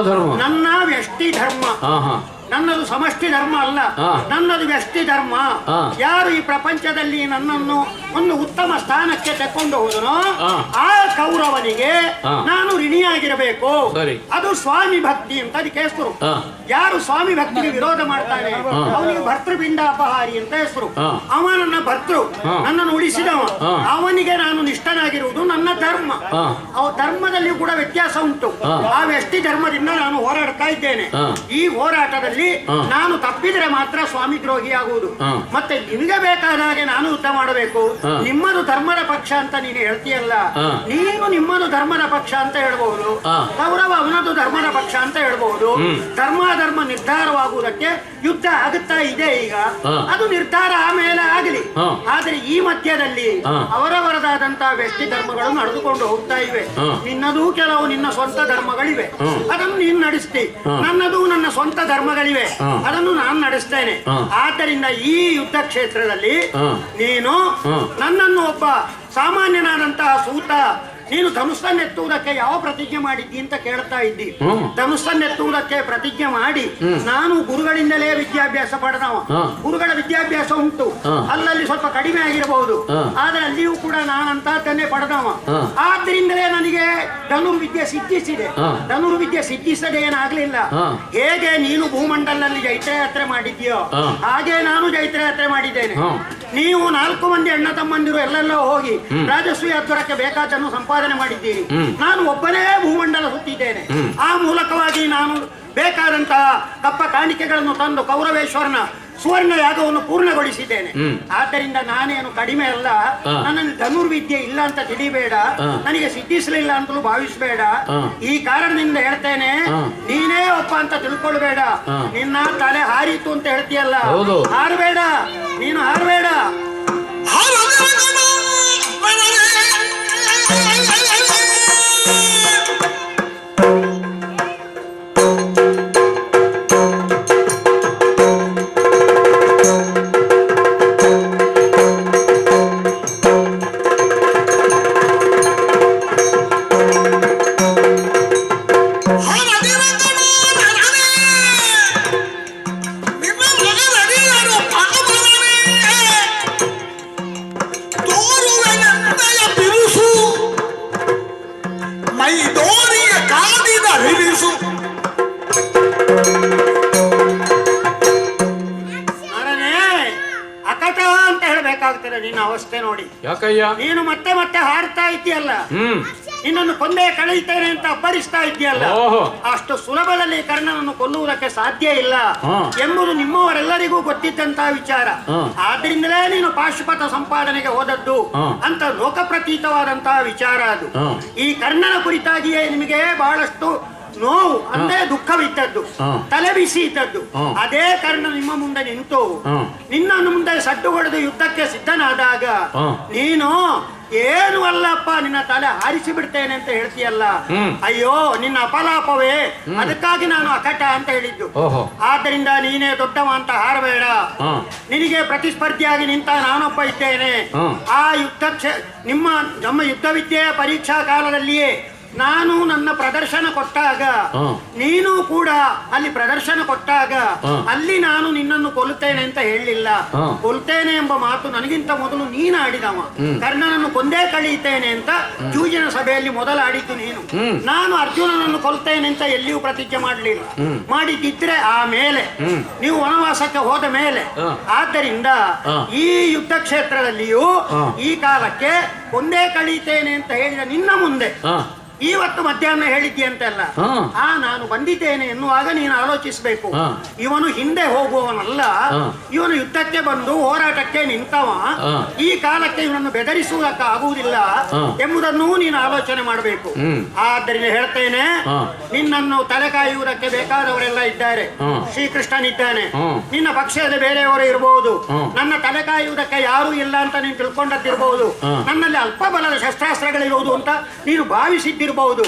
ನನ್ನ ವ್ಯಷ್ಟಿ ಧರ್ಮ. ನನ್ನದು ಸಮಷ್ಟಿ ಧರ್ಮ ಅಲ್ಲ, ನನ್ನದು ವ್ಯಷ್ಟಿ ಧರ್ಮ. ಯಾರು ಈ ಪ್ರಪಂಚದಲ್ಲಿ ನನ್ನನ್ನು ಒಂದು ಉತ್ತಮ ಸ್ಥಾನಕ್ಕೆ ತೆಕ್ಕೊಂಡು ಹೋದನೋ ಆ ಕೌರವನಿಗೆ ನಾನು ಋಣಿಯಾಗಿರಬೇಕು. ಅದು ಸ್ವಾಮಿ ಭಕ್ತಿ ಅಂತ ಅದಕ್ಕೆ ಹೆಸರು. ಯಾರು ಸ್ವಾಮಿ ಭಕ್ತಿಗೆ ವಿರೋಧ ಮಾಡ್ತಾನೆ ಅವನಿಗೆ ಭರ್ತೃಪಿಂಡ ಅಪಹಾರಿ ಅಂತ ಹೆಸರು. ಅವ ನನ್ನ ಭರ್ತೃ, ನನ್ನನ್ನು ಉಳಿಸಿದವ, ಅವನಿಗೆ ನಾನು ನಿಷ್ಠನಾಗಿರುವುದು ನನ್ನ ಧರ್ಮ. ಅವ ಧರ್ಮದಲ್ಲಿ ಕೂಡ ವ್ಯತ್ಯಾಸ ಉಂಟು. ಆ ವ್ಯಷ್ಟಿ ಧರ್ಮದಿಂದ ನಾನು ಹೋರಾಡ್ತಾ ಇದ್ದೇನೆ. ಈ ಹೋರಾಟದಲ್ಲಿ ನಾನು ತಪ್ಪಿದ್ರೆ ಮಾತ್ರ ಸ್ವಾಮಿ ದ್ರೋಹಿ ಆಗುವುದು. ಮತ್ತೆ ನಿಮಗೆ ಬೇಕಾದ ಹಾಗೆ ನಾನು ಯುದ್ಧ ಮಾಡಬೇಕು. ನಿಮ್ಮದು ಧರ್ಮದ ಪಕ್ಷ ಅಂತ ನೀನು ಹೇಳ್ತೀಯಲ್ಲ, ನೀನು ನಿಮ್ಮದು ಧರ್ಮದ ಪಕ್ಷ ಅಂತ ಹೇಳ್ಬಹುದು, ಕೌರವ ಅವನದು ಧರ್ಮದ ಪಕ್ಷ ಅಂತ ಹೇಳ್ಬಹುದು. ಧರ್ಮ ನಿರ್ಧಾರವಾಗುವುದಕ್ಕೆ ಯುದ್ಧ ಆಗುತ್ತಾ ಇದೆ ಈಗ. ಅದು ನಿರ್ಧಾರ ಆಮೇಲೆ ಆಗಲಿ. ಆದ್ರೆ ಈ ಮಧ್ಯದಲ್ಲಿ ಅವರವರದಾದಂತಹ ವ್ಯಕ್ತಿ ಧರ್ಮಗಳು ನಡೆದುಕೊಂಡು ಹೋಗ್ತಾ ಇವೆ. ನಿನ್ನದು ಕೆಲವು ನಿನ್ನ ಸ್ವಂತ ಧರ್ಮಗಳಿವೆ, ಅದನ್ನು ನೀನು ನಡೆಸ್ತಿ. ನನ್ನದು ನನ್ನ ಸ್ವಂತ ಧರ್ಮಗಳಿವೆ, ಅದನ್ನು ನಾನು ನಡೆಸ್ತೇನೆ. ಆದ್ದರಿಂದ ಈ ಯುದ್ಧ ಕ್ಷೇತ್ರದಲ್ಲಿ ನೀನು ನನ್ನನ್ನು ಒಬ್ಬ ಸಾಮಾನ್ಯನಾದಂತಹ ಸೂತ ನೀನು ಧನುಸ್ಸನ್ನೆತ್ತುವುದಕ್ಕೆ ಯಾವ ಪ್ರತಿಜ್ಞೆ ಮಾಡಿದ್ದಿ ಅಂತ ಕೇಳ್ತಾ ಇದ್ದಿ. ಧನುಸ್ಸನ್ನೆತ್ತುವುದಕ್ಕೆ ಪ್ರತಿಜ್ಞೆ ಮಾಡಿ ನಾನು ಗುರುಗಳಿಂದಲೇ ವಿದ್ಯಾಭ್ಯಾಸ ಪಡೆದವ. ಗುರುಗಳ ವಿದ್ಯಾಭ್ಯಾಸ ಉಂಟು, ಅಲ್ಲಲ್ಲಿ ಸ್ವಲ್ಪ ಕಡಿಮೆ ಆಗಿರಬಹುದು, ಆದ್ರೆ ಅಲ್ಲಿಯೂ ಕೂಡ ನಾನಂತಹದ್ದನ್ನೇ ಪಡೆದವ. ಆದ್ರಿಂದಲೇ ನನಗೆ ಧನುರ್ವಿದ್ಯೆ ಸಿದ್ಧಿಸಿದೆ. ಧನುರ್ವಿದ್ಯೆ ಸಿದ್ಧಿಸದೆ ಏನಾಗ್ಲಿಲ್ಲ. ಹೇಗೆ ನೀನು ಭೂಮಂಡಲದಲ್ಲಿ ಜೈತ್ರಯಾತ್ರೆ ಮಾಡಿದ್ಯೋ ಹಾಗೆ ನಾನು ಜೈತ್ರಯಾತ್ರೆ ಮಾಡಿದ್ದೇನೆ. ನೀವು 4 ಮಂದಿ ಅಣ್ಣ ತಮ್ಮಂದಿರು ಎಲ್ಲೆಲ್ಲೋ ಹೋಗಿ ರಾಜಸೂಯ ಅಧ್ವರಕ್ಕೆ ಬೇಕಾದನ್ನು ಸಂಪಾದನೆ ಮಾಡಿದ್ದೀರಿ. ನಾನು ಒಬ್ಬನೇ ಭೂಮಂಡಲ ಸುತ್ತಿದ್ದೇನೆ. ಆ ಮೂಲಕವಾಗಿ ನಾನು ಬೇಕಾದಂತಹ ಕಪ್ಪ ಕಾಣಿಕೆಗಳನ್ನು ತಂದು ಕೌರವೇಶ್ವರನ ಸುವರ್ಣ ಯಾಗವನ್ನು ಪೂರ್ಣಗೊಳಿಸಿದ್ದೇನೆ. ಆದ್ದರಿಂದ ನಾನೇನು ಕಡಿಮೆ ಅಲ್ಲ. ನನ್ನ ಧನುರ್ವಿದ್ಯೆ ಇಲ್ಲ ಅಂತ ತಿಳಿಬೇಡ, ನನಗೆ ಸಿದ್ಧಿಸಲಿಲ್ಲ ಅಂತಲೂ ಭಾವಿಸಬೇಡ. ಈ ಕಾರಣದಿಂದ ಹೇಳ್ತೇನೆ, ನೀನೇ ಒಪ್ಪ ಅಂತ ತಿಳ್ಕೊಳ್ಬೇಡ. ನಿನ್ನ ತಲೆ ಹಾರಿತು ಅಂತ ಹೇಳ್ತೀಯಲ್ಲ, ಹಾರಬೇಡ, ನೀನು ಹಾರಬೇಡ. ನಿನ್ನ ಅವಸ್ಥೆ ನೋಡಿ.
ಯಾಕಯ್ಯ
ನೀನು ಮತ್ತೆ ಮತ್ತೆ ಹಾಡ್ತಾ ಇದ್ದೀಯಲ್ಲ, ನಿನ್ನನ್ನು ಕೊಂದೇ ಕಳೆಯುತ್ತೇನೆ ಅಂತ ಅಬ್ಬರಿಸ್ತಾ ಇದ್ದೀಯಲ್ಲ, ಅಷ್ಟು ಸುಲಭದಲ್ಲಿ ಕರ್ಣನನ್ನು ಕೊಲ್ಲುವುದಕ್ಕೆ ಸಾಧ್ಯ ಇಲ್ಲ ಎಂಬುದು ನಿಮ್ಮವರೆಲ್ಲರಿಗೂ ಗೊತ್ತಿದ್ದಂತಹ ವಿಚಾರ. ಆದ್ರಿಂದಲೇ ನೀನು ಪಾಶುಪತ ಸಂಪಾದನೆಗೆ ಹೋದದ್ದು ಅಂತ ಲೋಕಪ್ರತೀತವಾದಂತಹ ವಿಚಾರ ಅದು. ಈ ಕರ್ಣನ ಕುರಿತಾಗಿಯೇ ನಿಮಗೆ ಬಹಳಷ್ಟು ನೋವು ಅಂದ್ರೆ ದುಃಖವಿದ್ದದ್ದು, ತಲೆ ಬಿಸಿ ಇದ್ದದ್ದು. ಅದೇ ಕರ್ಣ ನಿಮ್ಮ ಮುಂದೆ ನಿಂತು ನಿನ್ನನ್ನು ಮುಂದೆ ಸಡ್ಡು ಹೊಡೆದು ಯುದ್ಧಕ್ಕೆ ಸಿದ್ಧನಾದಾಗ ನೀನು ಏನು ಅಲ್ಲಪ್ಪ ನಿನ್ನ ತಲೆ ಹಾರಿಸಿ ಬಿಡ್ತೇನೆ ಅಂತ ಹೇಳ್ತೀಯಲ್ಲ, ಅಯ್ಯೋ ನಿನ್ನ ಅಪಲಾಪವೇ, ಅದಕ್ಕಾಗಿ ನಾನು ಅಕಟ ಅಂತ ಹೇಳಿದ್ದು. ಆದ್ದರಿಂದ ನೀನೇ ದೊಡ್ಡವ ಅಂತ ಹಾರಬೇಡ. ನಿನಗೆ ಪ್ರತಿಸ್ಪರ್ಧಿಯಾಗಿ ನಿಂತ ನಾನೊಬ್ಬ ಇದ್ದೇನೆ. ಆ ನಮ್ಮ ಯುದ್ಧ ವಿದ್ಯೆಯ ಪರೀಕ್ಷಾ ಕಾಲದಲ್ಲಿಯೇ ನಾನು ನನ್ನ ಪ್ರದರ್ಶನ ಕೊಟ್ಟಾಗ ನೀನು ಕೂಡ ಅಲ್ಲಿ ಪ್ರದರ್ಶನ ಕೊಟ್ಟಾಗ ಅಲ್ಲಿ ನಾನು ನಿನ್ನನ್ನು ಕೊಲ್ಲುತ್ತೇನೆ ಅಂತ ಹೇಳಲಿಲ್ಲ. ಕೊಲ್ತೇನೆ ಎಂಬ ಮಾತು ನನಗಿಂತ ಮೊದಲು ನೀನು ಆಡಿದವ. ಕರ್ಣನನ್ನು ಕೊಂದೇ ಕಳೆಯುತ್ತೇನೆ ಅಂತ ಜೂಜಿನ ಸಭೆಯಲ್ಲಿ ಮೊದಲಾಡಿದ್ದು ನೀನು. ನಾನು ಅರ್ಜುನನನ್ನು ಕೊಲ್ತೇನೆ ಅಂತ ಎಲ್ಲಿಯೂ ಪ್ರತಿಜ್ಞೆ ಮಾಡಲಿಲ್ಲ. ಮಾಡಿದ್ದಿದ್ರೆ ಆಮೇಲೆ ನೀವು ವನವಾಸಕ್ಕೆ ಹೋದ ಮೇಲೆ. ಆದ್ದರಿಂದ ಈ ಯುದ್ಧ ಕ್ಷೇತ್ರದಲ್ಲಿಯೂ ಈ ಕಾಲಕ್ಕೆ ಕೊಂದೇ ಕಳೀತೇನೆ ಅಂತ ಹೇಳಿದ ನಿನ್ನ ಮುಂದೆ ಇವತ್ತು ಮಧ್ಯಾಹ್ನ ಹೇಳಿದ್ಯಂತೆಲ್ಲ ನಾನು ಬಂದಿದ್ದೇನೆ ಎನ್ನುವಾಗ ನೀನು ಆಲೋಚಿಸಬೇಕು. ಇವನು ಹಿಂದೆ ಹೋಗುವವನಲ್ಲ, ಇವನು ಯುದ್ಧಕ್ಕೆ ಬಂದು ಹೋರಾಟಕ್ಕೆ ನಿಂತವ. ಈ ಕಾಲಕ್ಕೆ ಇವನನ್ನು ಬೆದರಿಸುವುದಕ್ಕೆ ಆಗುವುದಿಲ್ಲ ಎಂಬುದನ್ನು ನೀನು ಆಲೋಚನೆ ಮಾಡಬೇಕು. ಆದ್ದರಿಂದ ಹೇಳ್ತೇನೆ, ನಿನ್ನನ್ನು ತಲೆ ಕಾಯುವುದಕ್ಕೆ ಬೇಕಾದವರೆಲ್ಲ ಇದ್ದಾರೆ. ಶ್ರೀಕೃಷ್ಣನಿದ್ದಾನೆ, ನಿನ್ನ ಪಕ್ಷದ ಬೇರೆಯವರು ಇರಬಹುದು. ನನ್ನ ತಲೆ ಕಾಯುವುದಕ್ಕೆ ಯಾರೂ ಇಲ್ಲ ಅಂತ ನೀನು ತಿಳ್ಕೊಂಡದ್ದಿರಬಹುದು. ನನ್ನಲ್ಲಿ ಅಲ್ಪ ಬಲದ ಶಸ್ತ್ರಾಸ್ತ್ರಗಳಿರುವುದು ಅಂತ ನೀನು ಭಾವಿಸಿದ್ದಿರಬಹುದು.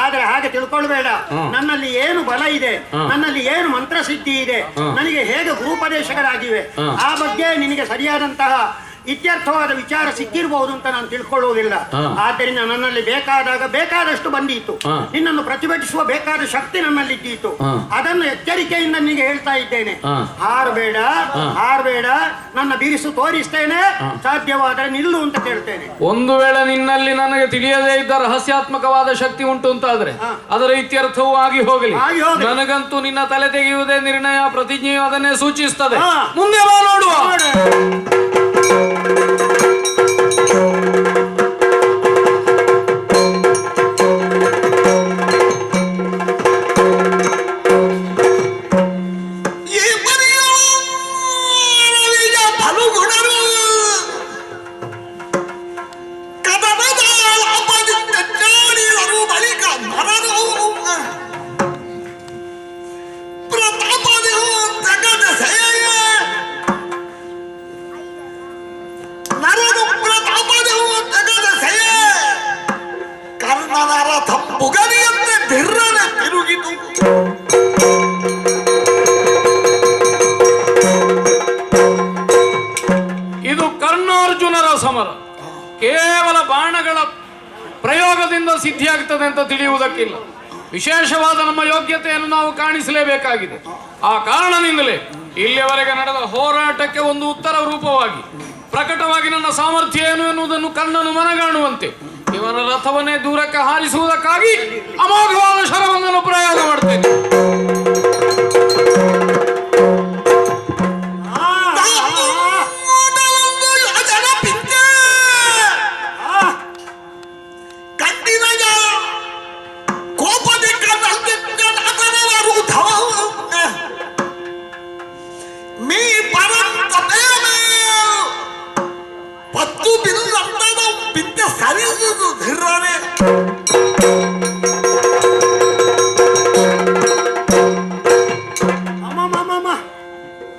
ಆದ್ರೆ ಹಾಗೆ ತಿಳ್ಕೊಳ್ಬೇಡ. ನನ್ನಲ್ಲಿ ಏನು ಬಲ ಇದೆ, ನನ್ನಲ್ಲಿ ಏನು ಮಂತ್ರ ಸಿದ್ಧಿ ಇದೆ, ನನಗೆ ಹೇಗೆ ಗುರುಪದೇಶಗಳಾಗಿವೆ, ಆ ಬಗ್ಗೆ ನಿನಗೆ ಸರಿಯಾದಂತಹ ಇತ್ಯರ್ಥವಾದ ವಿಚಾರ ಸಿಕ್ಕಿರಬಹುದು ಅಂತ ನಾನು ತಿಳ್ಕೊಳ್ಳುವುದಿಲ್ಲ. ಆದ್ದರಿಂದ ನನ್ನಲ್ಲಿ ಬೇಕಾದಾಗ ಬೇಕಾದಷ್ಟು ಬಂದೀತು. ನಿನ್ನನ್ನು ಪ್ರತಿಭಟಿಸುವ ಬೇಕಾದ ಶಕ್ತಿ ನನ್ನಲ್ಲಿ ಇದ್ದೀತು. ಅದನ್ನು ಎಚ್ಚರಿಕೆಯಿಂದ ನಿನಗೆ ಹೇಳ್ತಾ ಇದ್ದೇನೆ. ಹಾರಬೇಡ, ಹಾರಬೇಡ. ನನ್ನ ಬಿರುಸು ತೋರಿಸ್ತೇನೆ, ಸಾಧ್ಯವಾದರೆ ನಿಲ್ಲು ಅಂತ ಕೇಳ್ತೇನೆ.
ಒಂದು ವೇಳೆ ನಿನ್ನಲ್ಲಿ ನನಗೆ ತಿಳಿಯದೇ ಇದ್ದ ರಹಸ್ಯಾತ್ಮಕವಾದ ಶಕ್ತಿ ಉಂಟು ಅಂತಾದ್ರೆ ಅದರ ಇತ್ಯರ್ಥವೂ ಆಗಿ ಹೋಗಲಿ. ನನಗಂತೂ ನಿನ್ನ ತಲೆ ತೆಗೆಯುವುದೇ ನಿರ್ಣಯ, ಪ್ರತಿಜ್ಞೆಯು ಅದನ್ನೇ ಸೂಚಿಸುತ್ತದೆ. ಮುಂದೆ ಬಾ ನೋಡುವ. ಇದು ಕರ್ಣಾರ್ಜುನರ ಸಮರ. ಕೇವಲ ಬಾಣಗಳ ಪ್ರಯೋಗದಿಂದ ಸಿದ್ಧಿಯಾಗ್ತದೆ ಅಂತ ತಿಳಿಯುವುದಕ್ಕಿಲ್ಲ. ವಿಶೇಷವಾದ ನಮ್ಮ ಯೋಗ್ಯತೆಯನ್ನು ನಾವು ಕಾಣಿಸಲೇಬೇಕಾಗಿದೆ. ಆ ಕಾರಣದಿಂದಲೇ ಇಲ್ಲಿಯವರೆಗೆ ನಡೆದ ಹೋರಾಟಕ್ಕೆ ಒಂದು ಉತ್ತರ ರೂಪವಾಗಿ ಪ್ರಕಟವಾಗಿ ನನ್ನ ಸಾಮರ್ಥ್ಯ ಏನು ಎನ್ನುವುದನ್ನು ಕರ್ಣನು ಮನಗಾಣುವಂತೆ ಇವನ ರಥವನ್ನೇ ದೂರಕ್ಕೆ ಹಾರಿಸುವುದಕ್ಕಾಗಿ ಅಮೋಘವಾದ ಶರವೊಂದನ್ನು ಪ್ರಯೋಗ ಮಾಡ್ತೇನೆ.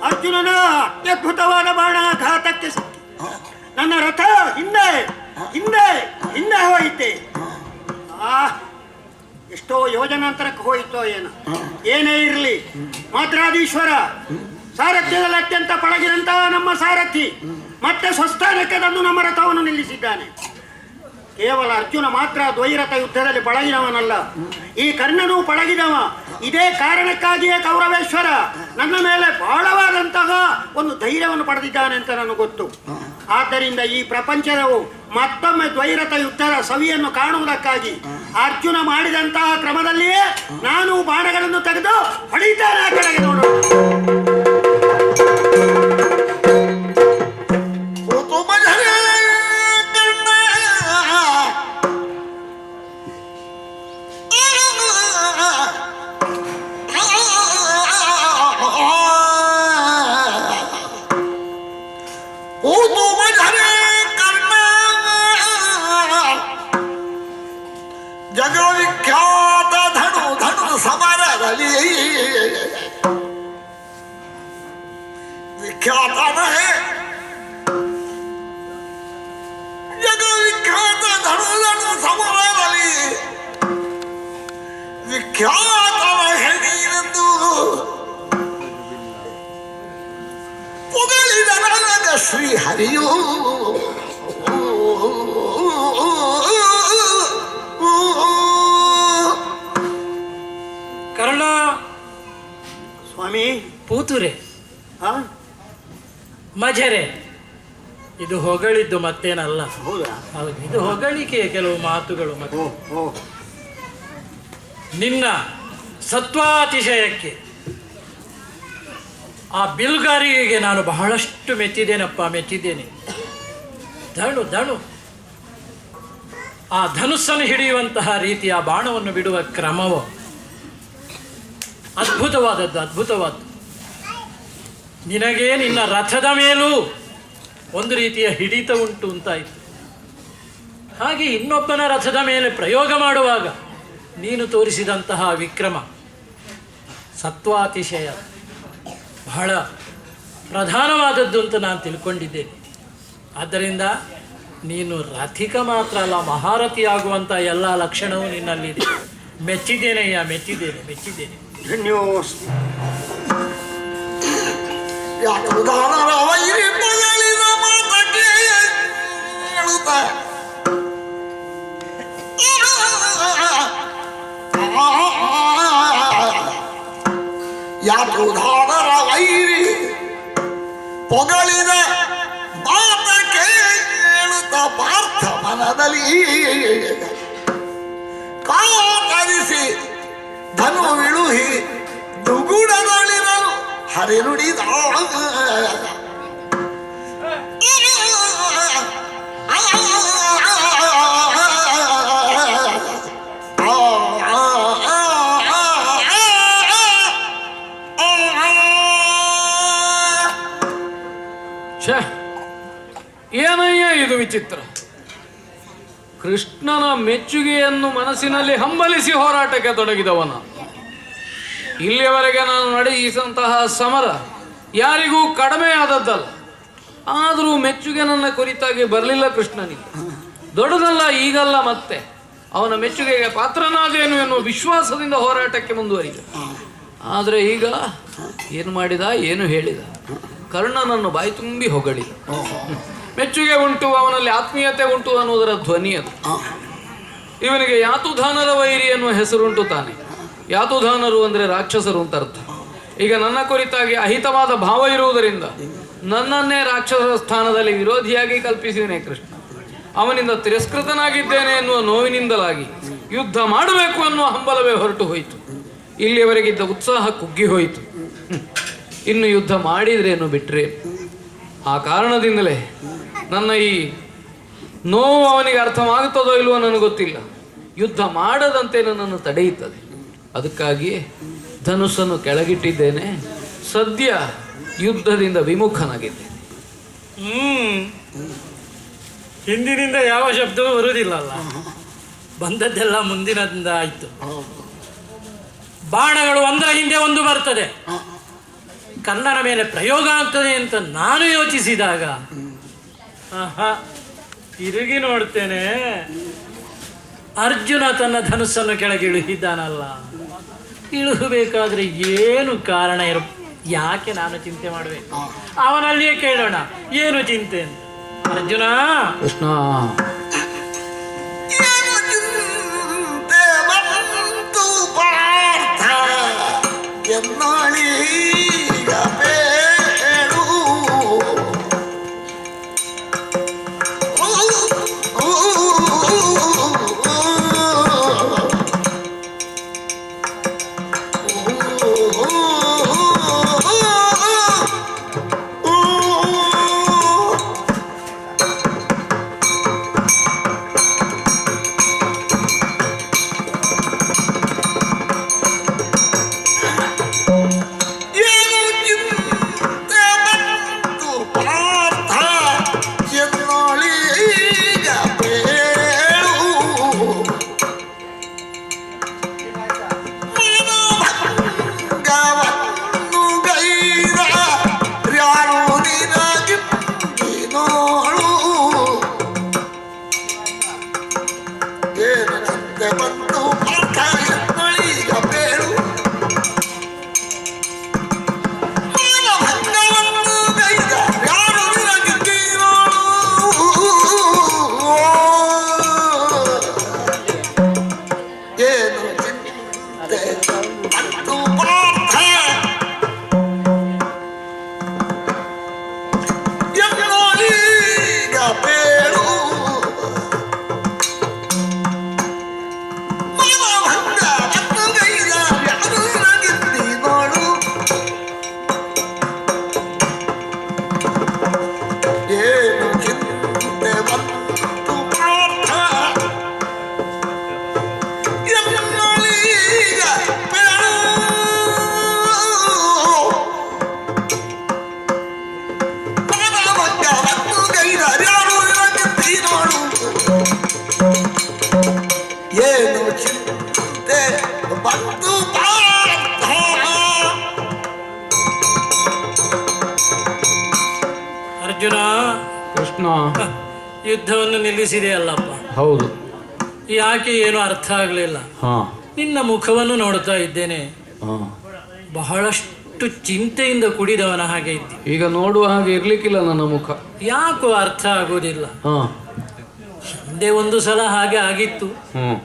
ಅರ್ಜುನನ ಅತ್ಯದ್ಭುತವಾದ ಬಾಣ ಘಾತಕ್ಕೆ ಸಿಕ್ಕಿ ನನ್ನ ರಥ ಹಿಂದೆ ಹಿಂದೆ ಹಿಂದೆ ಹೋಯಿತೆ. ಎಷ್ಟೋ ಯೋಜನಾಂತರಕ್ಕೆ ಹೋಯಿತೋ ಏನೇ ಇರಲಿ, ಮಾತ್ರಾಧೀಶ್ವರ ಸಾರಥ್ಯದಲ್ಲಿ ಅತ್ಯಂತ ಪಳಗಿದಂತಹ ನಮ್ಮ ಸಾರಥಿ ಮತ್ತೆ ಸ್ವಸ್ಥಾನಕ್ಕೆ ತಂದು ನಮ್ಮ ರಥವನ್ನು ನಿಲ್ಲಿಸಿದ್ದಾನೆ. ಕೇವಲ ಅರ್ಜುನ ಮಾತ್ರ ದ್ವೈರಥ ಯುದ್ಧದಲ್ಲಿ ಪಳಗಿದವನಲ್ಲ, ಈ ಕರ್ಣನೂ ಪಳಗಿದವ. ಇದೇ ಕಾರಣಕ್ಕಾಗಿಯೇ ಕೌರವೇಶ್ವರ ನನ್ನ ಮೇಲೆ ಬಹಳವಾದಂತಹ ಒಂದು ಧೈರ್ಯವನ್ನು ಪಡೆದಿದ್ದಾನೆ ಅಂತ ನನಗೆ ಗೊತ್ತು. ಆದ್ದರಿಂದ ಈ ಪ್ರಪಂಚದವು ಮತ್ತೊಮ್ಮೆ ದ್ವೈರಥ ಯುದ್ಧದ ಸವಿಯನ್ನು ಕಾಣುವುದಕ್ಕಾಗಿ ಅರ್ಜುನ ಮಾಡಿದಂತಹ ಕ್ರಮದಲ್ಲಿಯೇ ನಾನು ಬಾಣಗಳನ್ನು ತೆಗೆದು ಹೊಡಿತಾನೆ ಆ ಕಡೆಗೆ ನೋಡೋಣ.
ಜಗವಿಖ್ಯಾತ ಧನು ಸಮರದಲ್ಲಿ ವಿಖ್ಯಾತ ಜಗವಿಖ್ಯಾತ ಧನು ಸಮರದಲ್ಲಿ ವಿಖ್ಯಾತ ನೀನೆಂದು ಪುಗಳಿದ ನನಗ ಶ್ರೀಹರಿಯು
ಕರ್ಣ
ಸ್ವಾಮಿ.
ಪೂತುರೆ ಮಜರೆ ಇದು ಹೊಗಳಿದ್ದು ಮತ್ತೇನಲ್ಲ.
ಹೌದಾ?
ಹೌದು, ಇದು ಹೊಗಳಿಕೆಯ ಕೆಲವು ಮಾತುಗಳು. ಮತ್ತೆ ನಿನ್ನ ಸತ್ವಾತಿಶಯಕ್ಕೆ ಆ ಬಿಲ್ಗಾರಿಗೆಗೆ ನಾನು ಬಹಳಷ್ಟು ಮೆಚ್ಚಿದ್ದೇನಪ್ಪ, ಮೆಚ್ಚಿದ್ದೇನೆ. ಧನು ಧನು ಆ ಧನುಸ್ಸನ್ನು ಹಿಡಿಯುವಂತಹ ರೀತಿಯ ಬಾಣವನ್ನು ಬಿಡುವ ಕ್ರಮವು ಅದ್ಭುತವಾದದ್ದು. ನಿನಗೆ ನಿನ್ನ ರಥದ ಮೇಲೂ ಒಂದು ರೀತಿಯ ಹಿಡಿತ ಉಂಟು ಅಂತಾಯಿತು. ಹಾಗೆ ಇನ್ನೊಬ್ಬನ ರಥದ ಮೇಲೆ ಪ್ರಯೋಗ ಮಾಡುವಾಗ ನೀನು ತೋರಿಸಿದಂತಹ ವಿಕ್ರಮ ಸತ್ವಾತಿಶಯ ಬಹಳ ಪ್ರಧಾನವಾದದ್ದು ಅಂತ ನಾನು ತಿಳ್ಕೊಂಡಿದ್ದೇನೆ. ಆದ್ದರಿಂದ ನೀನು ರಥಿಕ ಮಾತ್ರ ಅಲ್ಲ, ಮಹಾರಥಿಯಾಗುವಂಥ ಎಲ್ಲ ಲಕ್ಷಣವೂ ನಿನ್ನಲ್ಲಿದೆ. ಮೆಚ್ಚಿದ್ದೇನೆಯ್ಯ, ಮೆಚ್ಚಿದ್ದೇನೆ.
ಧನ್ಯೋಸ್ಮಿ.
ಯಾಕುದಾನರ ವೈರಿ ಪೊಗಳಿದ ಮಾತಕ್ಕೆ ಹೇಳುತ್ತ ಯಾಕುದಾನರ ವೈರಿ ಪೊಗಳಿದ ಮಾತಕ್ಕೆ ಹೇಳುತ್ತ ಪಾರ್ಥ ಮನದಲ್ಲಿ ಕಾತರಿಸಿ ಧನು ವಿಳುಹಿ ದುಗುಡದೊಳಿರಲು ಹರಿನುಡಿದ
ಏನಯ್ಯ ಇದು ವಿಚಿತ್ರ. ಕೃಷ್ಣನ ಮೆಚ್ಚುಗೆಯನ್ನು ಮನಸ್ಸಿನಲ್ಲಿ ಹಂಬಲಿಸಿ ಹೋರಾಟಕ್ಕೆ ತೊಡಗಿದವನ. ಇಲ್ಲಿಯವರೆಗೆ ನಾನು ನಡೆಸಿದಂತಹ ಸಮರ ಯಾರಿಗೂ ಕಡಿಮೆ ಆದದ್ದಲ್ಲ. ಆದರೂ ಮೆಚ್ಚುಗೆ ನನ್ನ ಕುರಿತಾಗಿ ಬರಲಿಲ್ಲ ಕೃಷ್ಣನಿಗೆ. ದೊಡ್ಡದಲ್ಲ, ಈಗಲ್ಲ, ಮತ್ತೆ ಅವನ ಮೆಚ್ಚುಗೆಗೆ ಪಾತ್ರನಾದೇನು ಎನ್ನುವ ವಿಶ್ವಾಸದಿಂದ ಹೋರಾಟಕ್ಕೆ ಮುಂದುವರಿದ. ಆದರೆ ಈಗ ಏನು ಮಾಡಿದ, ಏನು ಹೇಳಿದ? ಕರ್ಣನನ್ನು ಬಾಯಿ ತುಂಬಿ ಹೊಗಳಿದ. ಮೆಚ್ಚುಗೆ ಉಂಟು, ಅವನಲ್ಲಿ ಆತ್ಮೀಯತೆ ಉಂಟು ಅನ್ನುವುದರ ಧ್ವನಿ ಅದು. ಇವನಿಗೆ ಯಾತುಧಾನರ ವೈರಿ ಎನ್ನುವ ಹೆಸರುಂಟು ತಾನೆ. ಯಾತುಧಾನರು ಅಂದರೆ ರಾಕ್ಷಸರು ಅಂತ ಅರ್ಥ. ಈಗ ನನ್ನ ಕುರಿತಾಗಿ ಅಹಿತವಾದ ಭಾವ ಇರುವುದರಿಂದ ನನ್ನನ್ನೇ ರಾಕ್ಷಸರ ಸ್ಥಾನದಲ್ಲಿ ವಿರೋಧಿಯಾಗಿ ಕಲ್ಪಿಸಿದ್ದೇನೆ ಕೃಷ್ಣ. ಅವನಿಂದ ತಿರಸ್ಕೃತನಾಗಿದ್ದೇನೆ ಎನ್ನುವ ನೋವಿನಿಂದಲಾಗಿ ಯುದ್ಧ ಮಾಡಬೇಕು ಎನ್ನುವ ಹಂಬಲವೇ ಹೊರಟು ಹೋಯಿತು. ಇಲ್ಲಿಯವರೆಗಿದ್ದ ಉತ್ಸಾಹ ಕುಗ್ಗಿ ಹೋಯಿತು. ಇನ್ನು ಯುದ್ಧ ಮಾಡಿದ್ರೇನು ಬಿಟ್ರೆ. ಆ ಕಾರಣದಿಂದಲೇ ನನ್ನ ಈ ನೋವು ಅವನಿಗೆ ಅರ್ಥವಾಗುತ್ತದೋ ಇಲ್ವೋ ನನಗೆ ಗೊತ್ತಿಲ್ಲ. ಯುದ್ಧ ಮಾಡದಂತೆ ನನ್ನನ್ನು ತಡೆಯುತ್ತದೆ. ಅದಕ್ಕಾಗಿಯೇ ಧನುಸ್ಸನ್ನು ಕೆಳಗಿಟ್ಟಿದ್ದೇನೆ. ಸದ್ಯ ಯುದ್ಧದಿಂದ ವಿಮುಖನಾಗಿದ್ದೇನೆ.
ಹಿಂದಿನಿಂದ ಯಾವ ಶಬ್ದವೂ ಬರುವುದಿಲ್ಲಲ್ಲ, ಬಂದದ್ದೆಲ್ಲ ಮುಂದಿನಿಂದ ಆಯಿತು. ಬಾಣಗಳು ಒಂದರ ಹಿಂದೆ ಒಂದು ಬರ್ತದೆ. ಕರ್ಣನ ಮೇಲೆ ಪ್ರಯೋಗ ಆಗ್ತದೆ ಅಂತ ನಾನು ಯೋಚಿಸಿದಾಗ ತಿರುಗಿ ನೋಡ್ತೇನೆ, ಅರ್ಜುನ ತನ್ನ ಧನುಸ್ಸನ್ನು ಕೆಳಗೆ ಇಳಿದಿದ್ದಾನಲ್ಲ. ಇಳಿಸಬೇಕಾದ್ರೆ ಏನು ಕಾರಣ ಯಾಕೆ ನಾನು ಚಿಂತೆ ಮಾಡಬೇಕು? ಅವನಲ್ಲಿಯೇ ಕೇಳೋಣ, ಏನು ಚಿಂತೆ ಅಂತ. ಅರ್ಜುನ,
ಕೃಷ್ಣ,
ಏನು ಚಿಂತೆ ಬಂತು ಪಾರ್ಥ.
ಅರ್ಜುನ,
ಕೃಷ್ಣ,
ಯುದ್ಧವನ್ನು ನಿಲ್ಲಿಸಿದೆಯಲ್ಲಪ್ಪ,
ಹೌದು.
ಯಾಕೆ ಏನು ಅರ್ಥ ಆಗಲಿಲ್ಲ.
ಹಾ
ನಿನ್ನ ಮುಖವನ್ನು ನೋಡ್ತಾ ಇದ್ದೇನೆ,
ಹಾ.
ಬಹಳಷ್ಟು ಚಿಂತೆಯಿಂದ ಕುಡಿದವನ ಹಾಗೆ ಇದ್ದಿ.
ಈಗ ನೋಡುವ ಹಾಗೆ ಇರ್ಲಿಕ್ಕಿಲ್ಲ ನನ್ನ ಮುಖ.
ಯಾಕೋ ಅರ್ಥ ಆಗೋದಿಲ್ಲ.
ಹಾ
ಹಿಂದೆ ಒಂದು ಸಲ ಹಾಗೆ ಆಗಿತ್ತು.
ಹ್ಮ್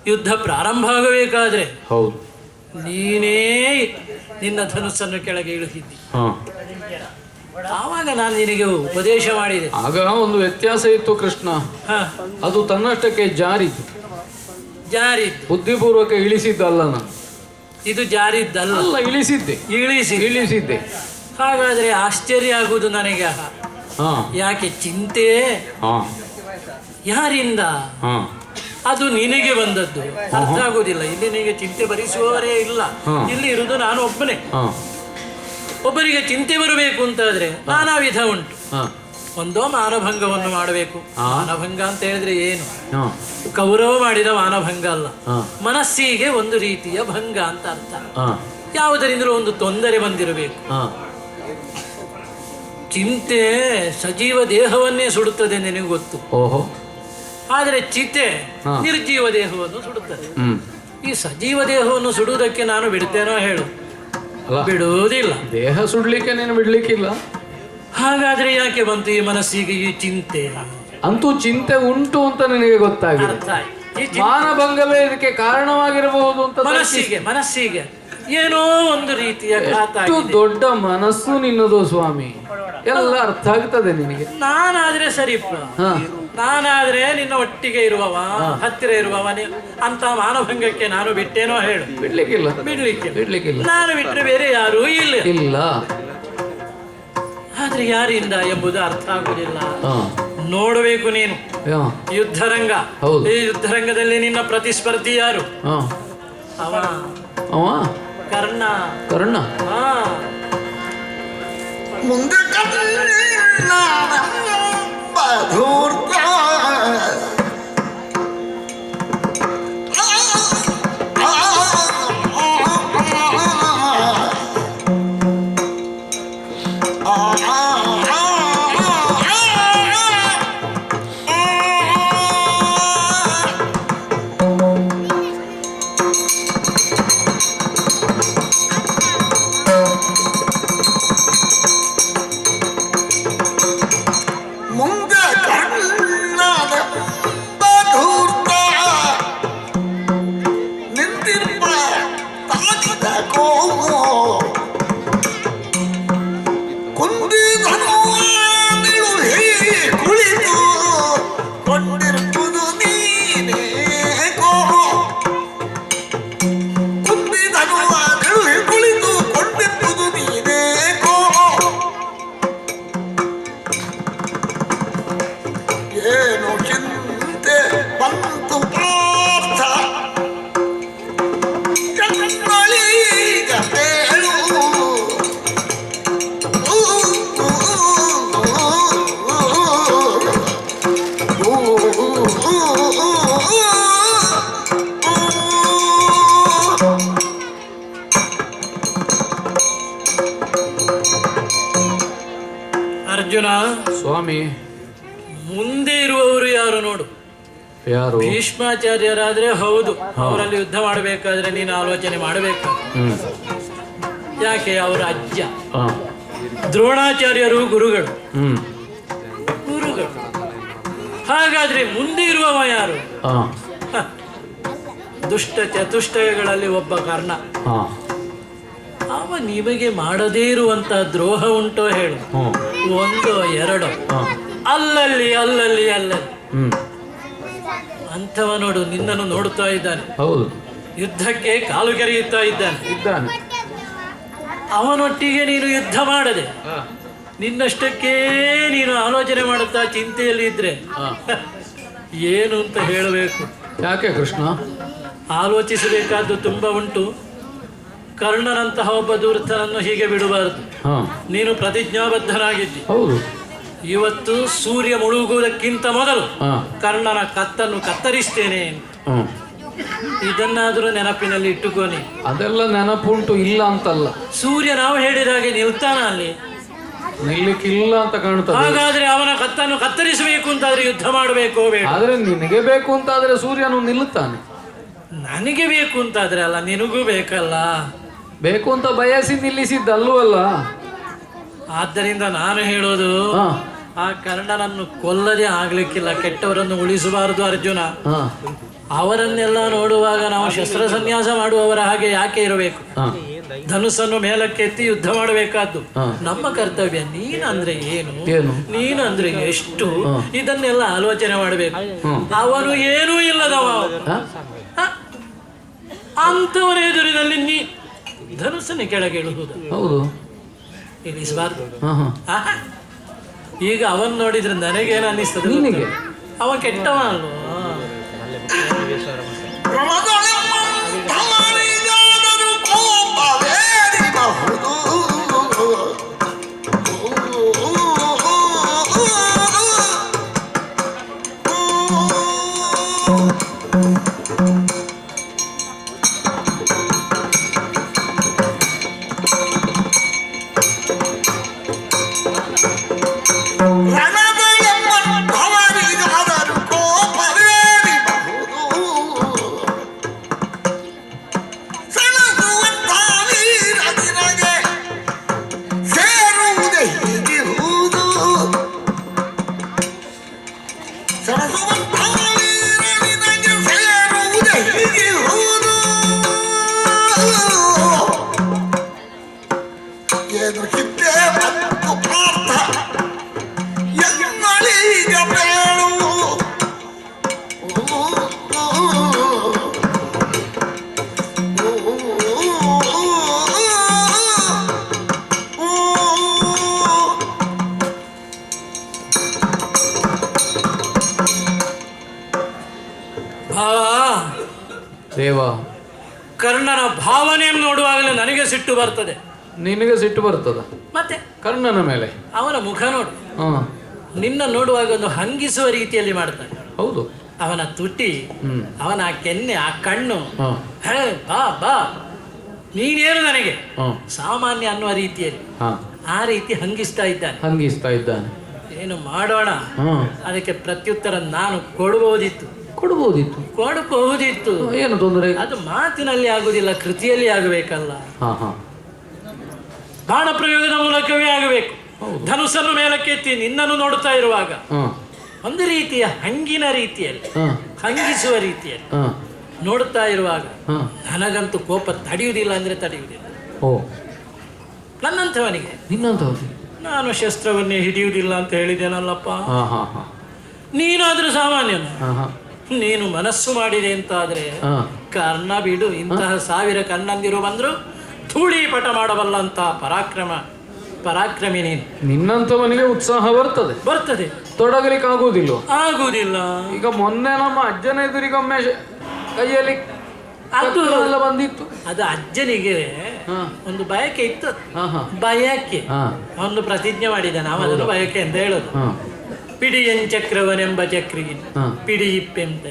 ಯುದ್ಧ ಪ್ರಾರಂಭ ಆಗಬೇಕಾದ್ರೆ
ಹೌದು.
ನೀನೇ ನಿನ್ನ ಧನುಸ್ಸನ್ನು ಕೆಳಗೆ ಇಳಿಸಿದ್ದಿ.
ಹಾ
ಆವಾಗ ನಾನು ನಿನಗೆ ಉಪದೇಶ ಮಾಡಿದೆ.
ಆಗ ಒಂದು ವ್ಯತ್ಯಾಸ ಇತ್ತು ಕೃಷ್ಣ.
ಹ,
ಅದು ತನ್ನಷ್ಟಕ್ಕೆ ಜಾರಿದ್ದು,
ಜಾರಿದ್ದು.
ಬುದ್ಧಿಪೂರ್ವಕ ಇಳಿಸಿದ್ದಲ್ಲ ನಾನು.
ಇದು ಜಾರಿದ್ದಲ್ಲ,
ಅಲ್ಲ, ಇಳಿಸಿದ್ದೆ.
ಇಳಿಸಿದ್ದೆ. ಹಾಗಾದ್ರೆ ಆಶ್ಚರ್ಯ ಆಗುವುದು ನನಗೆ.
ಹಾ
ಯಾಕೆ ಚಿಂತೆ?
ಹಾ
ಯಾರಿಂದ?
ಹಾ
ಅದು ನಿನಗೆ ಬಂದದ್ದು. ಅರ್ಥ ಆಗುದಿಲ್ಲ. ಇಲ್ಲಿ ನಿನಗೆ ಚಿಂತೆ ಭರಿಸುವವರೇ ಇಲ್ಲ. ಇಲ್ಲಿ ಇರುವುದು ನಾನು ಒಬ್ಬನೇ.
ಹಾ
ಒಬ್ಬರಿಗೆ ಚಿಂತೆ ಬರಬೇಕು ಅಂತಾದ್ರೆ ನಾನಾ ವಿಧ ಉಂಟು.
ಹಾ
ಒಂದೋ ಮಾನಭಂಗವನ್ನು ಮಾಡಬೇಕು.
ಹಾ.
ಮಾನಭಂಗ ಅಂತ ಹೇಳಿದ್ರೆ ಏನು?
ಹಾ
ಕೌರವ ಮಾಡಿದ ಮಾನಭಂಗ ಅಲ್ಲ,
ಹಾ.
ಮನಸ್ಸಿಗೆ ಒಂದು ರೀತಿಯ ಭಂಗ ಅಂತ ಅರ್ಥ.
ಹಾ
ಯಾವುದರಿಂದಲೂ ಒಂದು ತೊಂದರೆ ಬಂದಿರಬೇಕು.
ಹಾ
ಚಿಂತೆ ಸಜೀವ ದೇಹವನ್ನೇ ಸುಡುತ್ತದೆ, ನಿನಗೆ ಗೊತ್ತು.
ಓಹೋ.
ಆದರೆ ಚಿತೆ
ಹಾ.
ನಿರ್ಜೀವ ದೇಹವನ್ನು ಸುಡುತ್ತದೆ.
ಹ್ಮ್
ಈ ಸಜೀವ ದೇಹವನ್ನು ಸುಡುವುದಕ್ಕೆ ನಾನು ಬಿಡ್ತೇನೋ ಹೇಳು?
ಅಲ್ಲ,
ಬಿಡುವುದಿಲ್ಲ.
ದೇಹ ಸುಡ್ಲಿಕ್ಕೆ ನೀನು ಬಿಡ್ಲಿಕ್ಕಿಲ್ಲ.
ಹಾಗಾದ್ರೆ ಯಾಕೆ ಬಂತು ಈ ಮನಸ್ಸಿಗೆ ಈ ಚಿಂತೆ?
ಅಂತೂ ಚಿಂತೆ ಉಂಟು ಅಂತ ನಿನಗೆ ಗೊತ್ತಾಗಿದೆ.
ಅರ್ಥ ಆಯ್ತು. ಈ ಚಿಂತೆ
ಮಾನಭಂಗವೇ ಇದಕ್ಕೆ ಕಾರಣವಾಗಿರಬಹುದು ಅಂತ
ಮನಸ್ಸಿಗೆ ಏನೋ ಒಂದು ರೀತಿಯ ಘಾತ
ಎಷ್ಟು
ಆಗಿದೆ.
ದೊಡ್ಡ ಮನಸ್ಸು ನಿನ್ನದು ಸ್ವಾಮಿ, ಎಲ್ಲ ಅರ್ಥ ಆಗ್ತದೆ ನಿನಗೆ.
ನಾನಾದ್ರೆ ಸರಿಪ್ಪ,
ಹಾ.
ನಾನಾದ್ರೆ ನಿನ್ನ ಒಟ್ಟಿಗೆ ಇರುವವ, ಹತ್ತಿರ ಇರುವವ, ಅಂತ ಮಾನಭಂಗಕ್ಕೆ ನಾನು ಬಿಟ್ಟೇನೋ ಹೇಳು?
ಬಿಡ್ಲಿಕ್ಕಿಲ್ಲ.
ಬಿಡ್ಲಿಕ್ಕಿಲ್ಲ. ನಾನು ಬಿಟ್ಟರೆ ಬೇರೆ ಯಾರೂ ಇಲ್ಲ. ಆದ್ರೆ ಯಾರಿಂದ ಎಂಬುದು ಅರ್ಥ ಆಗುದಿಲ್ಲ.
ಹಾ.
ನೋಡಬೇಕು ನೀನು.
ಹಾ.
ಯುದ್ಧರಂಗ.
ಹೌದು.
ಈ ಯುದ್ಧರಂಗದಲ್ಲಿ ನಿನ್ನ ಪ್ರತಿಸ್ಪರ್ಧಿ ಯಾರು?
ಹಾ.
ಅವ ಕರ್ಣ.
ಕರ್ಣ.
ಹಾ.
ಮುಂದೆ ಕರ್ಣ ಧೂರ್ತ ಮುಂದೆ ಕರ್ಣದ ಧೂರ್ತ ನಿಂತಿರುವ ತಾಕಿದ ಕೋಮು ಕುಂದಿದನು ನಿಳುಹಿ ಕುಳಿತು ಕೊಂಡಿರುವುದು ನೀನೇ ಕೋ. ಕುಂದಿದನು ನಿಳುಹಿ ಕುಳಿತು ಕೊಂಡಿರುವುದು ನೀನೇ ಕೋ. ಏನು ಚಿಂತೆ ಬಂತು ಪಾರ್ಥ, ಕಣ್ಣೊಳೀಗ ಬೇಳು.
ಅರ್ಜುನ,
ಸ್ವಾಮಿ,
ಮುಂದೆ ಇರುವವರು ಯಾರು ನೋಡು.
ಯಾರು?
ಭೀಷ್ಮಾಚಾರ್ಯರಾದ್ರೆ ಹೌದು, ಅವರಲ್ಲಿ ಯುದ್ಧ ಮಾಡಬೇಕಾದ್ರೆ ನೀನು ಆಲೋಚನೆ ಮಾಡಬೇಕು.
ಹ್ಮ್.
ಯಾಕೆ? ಅವರ ಅಜ್ಜ.
ಹಾ.
ದ್ರೋಣಾಚಾರ್ಯರು ಗುರುಗಳು.
ಹ್ಮ್.
ಗುರುಗಳು. ಹಾಗಾದ್ರೆ ಮುಂದೆ ಇರುವವ ಯಾರು?
ಹಾ.
ಹ. ದುಷ್ಟ ಚತುಷ್ಟಯಗಳಲ್ಲಿ ಒಬ್ಬ ಕರ್ಣ.
ಹಾ.
ಅವ ನಿಮಗೆ ಮಾಡದೇ ಇರುವಂತ ದ್ರೋಹ ಉಂಟೋ ಹೇಳು?
ಹ್ಮ್.
ಒಂದೋ ಎರಡೋ?
ಹಾ.
ಅಲ್ಲಲ್ಲಿ ಅಲ್ಲಲ್ಲಿ ಅಲ್ಲಲ್ಲಿ
ಹ್ಮ್.
ಅಂಥವ ನೋಡು ನಿನ್ನನ್ನು ನೋಡುತ್ತಾ ಇದ್ದಾನೆ.
ಹೌದು.
ಯುದ್ಧಕ್ಕೆ ಕಾಲು ಕೆರೆಯುತ್ತಾ
ಇದ್ದಾನೆ.
ಅವನೊಟ್ಟಿಗೆ ನೀನು ಯುದ್ಧ ಮಾಡದೆ ನಿನ್ನಷ್ಟಕ್ಕೆ ನೀನು ಆಲೋಚನೆ ಮಾಡುತ್ತಾ ಚಿಂತೆಯಲ್ಲಿ ಇದ್ರೆ ಏನು ಅಂತ ಹೇಳಬೇಕು?
ಯಾಕೆ ಕೃಷ್ಣ?
ಆಲೋಚಿಸಬೇಕಾದ್ದು ತುಂಬಾ ಉಂಟು. ಕರ್ಣನಂತಹ ಒಬ್ಬ ಧೂರ್ತನನ್ನು ಹೀಗೆ ಬಿಡಬಾರದು. ನೀನು ಪ್ರತಿಜ್ಞಾಬದ್ಧನಾಗಿದ್ದಿ.
ಹೌದು.
ಇವತ್ತು ಸೂರ್ಯ ಮುಳುಗುವುದಕ್ಕಿಂತ ಮೊದಲು ಕರ್ಣನ ಕತ್ತನ್ನು ಕತ್ತರಿಸ್ತೇನೆ. ಇದನ್ನಾದರೂ ನೆನಪಿನಲ್ಲಿ ಇಟ್ಟುಕೋನಿ.
ಅದೆಲ್ಲ ನೆನಪುಂಟು, ಇಲ್ಲ ಅಂತಲ್ಲ.
ಸೂರ್ಯ ನಾವು ಹೇಳಿದ ಹಾಗೆ ನಿಲ್ತಾನ ಅಲ್ಲಿ?
ನಿಲ್ಲಿಕ್ಕಿಲ್ಲ ಅಂತ ಕಾಣ್ತದೆ.
ಹಾಗಾದ್ರೆ ಅವನ ಕತ್ತನ್ನು ಕತ್ತರಿಸಬೇಕು ಅಂತಾದ್ರೆ ಯುದ್ಧ ಮಾಡಬೇಕು ಬೇಡ?
ಆದ್ರೆ ನಿನಗೆ ಬೇಕು ಅಂತಾದ್ರೆ ಸೂರ್ಯನು ನಿಲ್ಲುತ್ತಾನೆ.
ನನಗೆ ಬೇಕು ಅಂತಾದ್ರೆ ಅಲ್ಲ, ನಿನಗೂ ಬೇಕಲ್ಲ.
ಬೇಕು ಅಂತ ಬಯಸಿ ನಿಲ್ಲಿಸಿದ್ದಲ್ವಲ್ಲ.
ಆದ್ದರಿಂದ ನಾನು ಹೇಳೋದು, ಆ ಕರ್ಣನನ್ನು ಕೊಲ್ಲದೆ ಆಗ್ಲಿಕ್ಕಿಲ್ಲ. ಕೆಟ್ಟವರನ್ನು ಉಳಿಸಬಾರದು ಅರ್ಜುನ. ಅವರನ್ನೆಲ್ಲ ನೋಡುವಾಗ ನಾವು ಶಸ್ತ್ರ ಸನ್ಯಾಸ ಮಾಡುವವರ ಹಾಗೆ ಯಾಕೆ ಇರಬೇಕು? ಧನುಸ್ಸನ್ನು ಮೇಲಕ್ಕೆ ಎತ್ತಿ ಯುದ್ಧ ಮಾಡಬೇಕಾದ್ದು ನಮ್ಮ ಕರ್ತವ್ಯ. ನೀನಂದ್ರೆ ಏನು, ನೀನಂದ್ರೆ ಎಷ್ಟು, ಇದನ್ನೆಲ್ಲ ಆಲೋಚನೆ ಮಾಡಬೇಕು. ಅವನು ಏನೂ ಇಲ್ಲದವ, ಅಂತವರ ಎದುರಿನಲ್ಲಿ ನೀ ಧನುಸ್ಸನ್ನು ಕೆಳಗೆ ಇಳುವುದು
ಹೌದು,
ಇಳಿಸಬಾರ್ದು. ಈಗ ಅವನ್ ನೋಡಿದ್ರೆ ನನಗೇನು ಅನ್ನಿಸ್ತದೆ? ನಿನಗೆ ಅವ ಕೆಟ್ಟವ ಅಲ್ವ?
ದೇವ,
ಕರ್ಣನ ಭಾವನೆಯನ್ನು ನೋಡುವಾಗಲೇ ನನಗೆ ಸಿಟ್ಟು ಬರ್ತದೆ.
ನಿನಗೆ ಸಿಟ್ಟು ಬರ್ತದ?
ಮತ್ತೆ
ಕರ್ಣನ ಮೇಲೆ
ಅವನ ಮುಖ ನೋಡು. ನಿನ್ನ ನೋಡುವಾಗ ಒಂದು ಹಂಗಿಸುವ ರೀತಿಯಲ್ಲಿ ಮಾಡ್ತಾನೆ.
ಹೌದು,
ಅವನ ತುಟಿ, ಅವನ ಆ ಕೆನ್ನೆ, ಆ ಕಣ್ಣು, ಬಾ ಬಾ ನೀನೇನು ನನಗೆ ಸಾಮಾನ್ಯ ಅನ್ನುವ ರೀತಿಯಲ್ಲಿ ಆ ರೀತಿ ಹಂಗಿಸ್ತಾ ಇದ್ದಾನೆ. ಏನು ಮಾಡೋಣ? ಅದಕ್ಕೆ ಪ್ರತ್ಯುತ್ತರ ನಾನು ಕೊಡಬಹುದಿತ್ತು.
ಏನು ತೊಂದರೆ?
ಅದು ಮಾತಿನಲ್ಲಿ ಆಗುದಿಲ್ಲ, ಕೃತಿಯಲ್ಲಿ ಆಗಬೇಕಲ್ಲ. ಬಾಣ ಪ್ರಯೋಗದ ಮೂಲಕವೇ ಆಗಬೇಕು. ಧನುಸ್ಸನ್ನು ಮೇಲಕ್ಕೆತ್ತಿ ನಿನ್ನನ್ನು ನೋಡುತ್ತಾ ಇರುವಾಗ ಒಂದು ರೀತಿಯ ಹಂಗಿನ ರೀತಿಯಲ್ಲಿ, ಹಂಗಿಸುವ ರೀತಿಯಲ್ಲಿ ನೋಡುತ್ತಾ ಇರುವಾಗ ನನಗಂತೂ ಕೋಪ ತಡೆಯುವುದಿಲ್ಲ ಅಂದ್ರೆ ತಡೆಯುವುದಿಲ್ಲ. ನನ್ನಂಥವನಿಗೆ, ನಾನು ಶಸ್ತ್ರವನ್ನೇ ಹಿಡಿಯುವುದಿಲ್ಲ ಅಂತ ಹೇಳಿದ್ದೇನಲ್ಲಪ್ಪ. ನೀನಾದ್ರೂ ಸಾಮಾನ್ಯನು. ನೀನು ಮನಸ್ಸು ಮಾಡಿದೆ ಅಂತಾದ್ರೆ ಕರ್ಣ ಬಿಡು. ಇಂತಹ 1000 ಕಣ್ಣಂದಿರು ಬಂದ್ರು ಧೂಳೀಪಟ ಮಾಡಬಲ್ಲಂತ ಪರಾಕ್ರಮಿ ನೀನು.
ನಿನ್ನಂಥವನಿಗೆ ಉತ್ಸಾಹ ಬರ್ತದೆ, ತೊಡಗಲಿಕ್ಕೆ ಆಗುವುದಿಲ್ಲ. ಈಗ ಮೊನ್ನೆ ನಮ್ಮ ಅಜ್ಜನ ಎದುರಿಗೊಮ್ಮೆ ಕೈಯಲ್ಲಿ
ಅದು
ಬಂದಿತ್ತು.
ಅದು ಅಜ್ಜನಿಗೆ ಒಂದು ಬಯಕೆ ಇತ್ತು. ಬಯಕೆ ಒಂದು ಪ್ರತಿಜ್ಞೆ ಮಾಡಿದ್ದಾನೆ. ಅವನನ್ನು ಬಯಕೆ ಅಂತ ಹೇಳೋದು. ಪಿಡಿಯನ್ ಚಕ್ರವನೆಂಬ ಚಕ್ರಿಗೆ ಪಿಡಿ ಇಪ್ಪೆ ಅಂತ.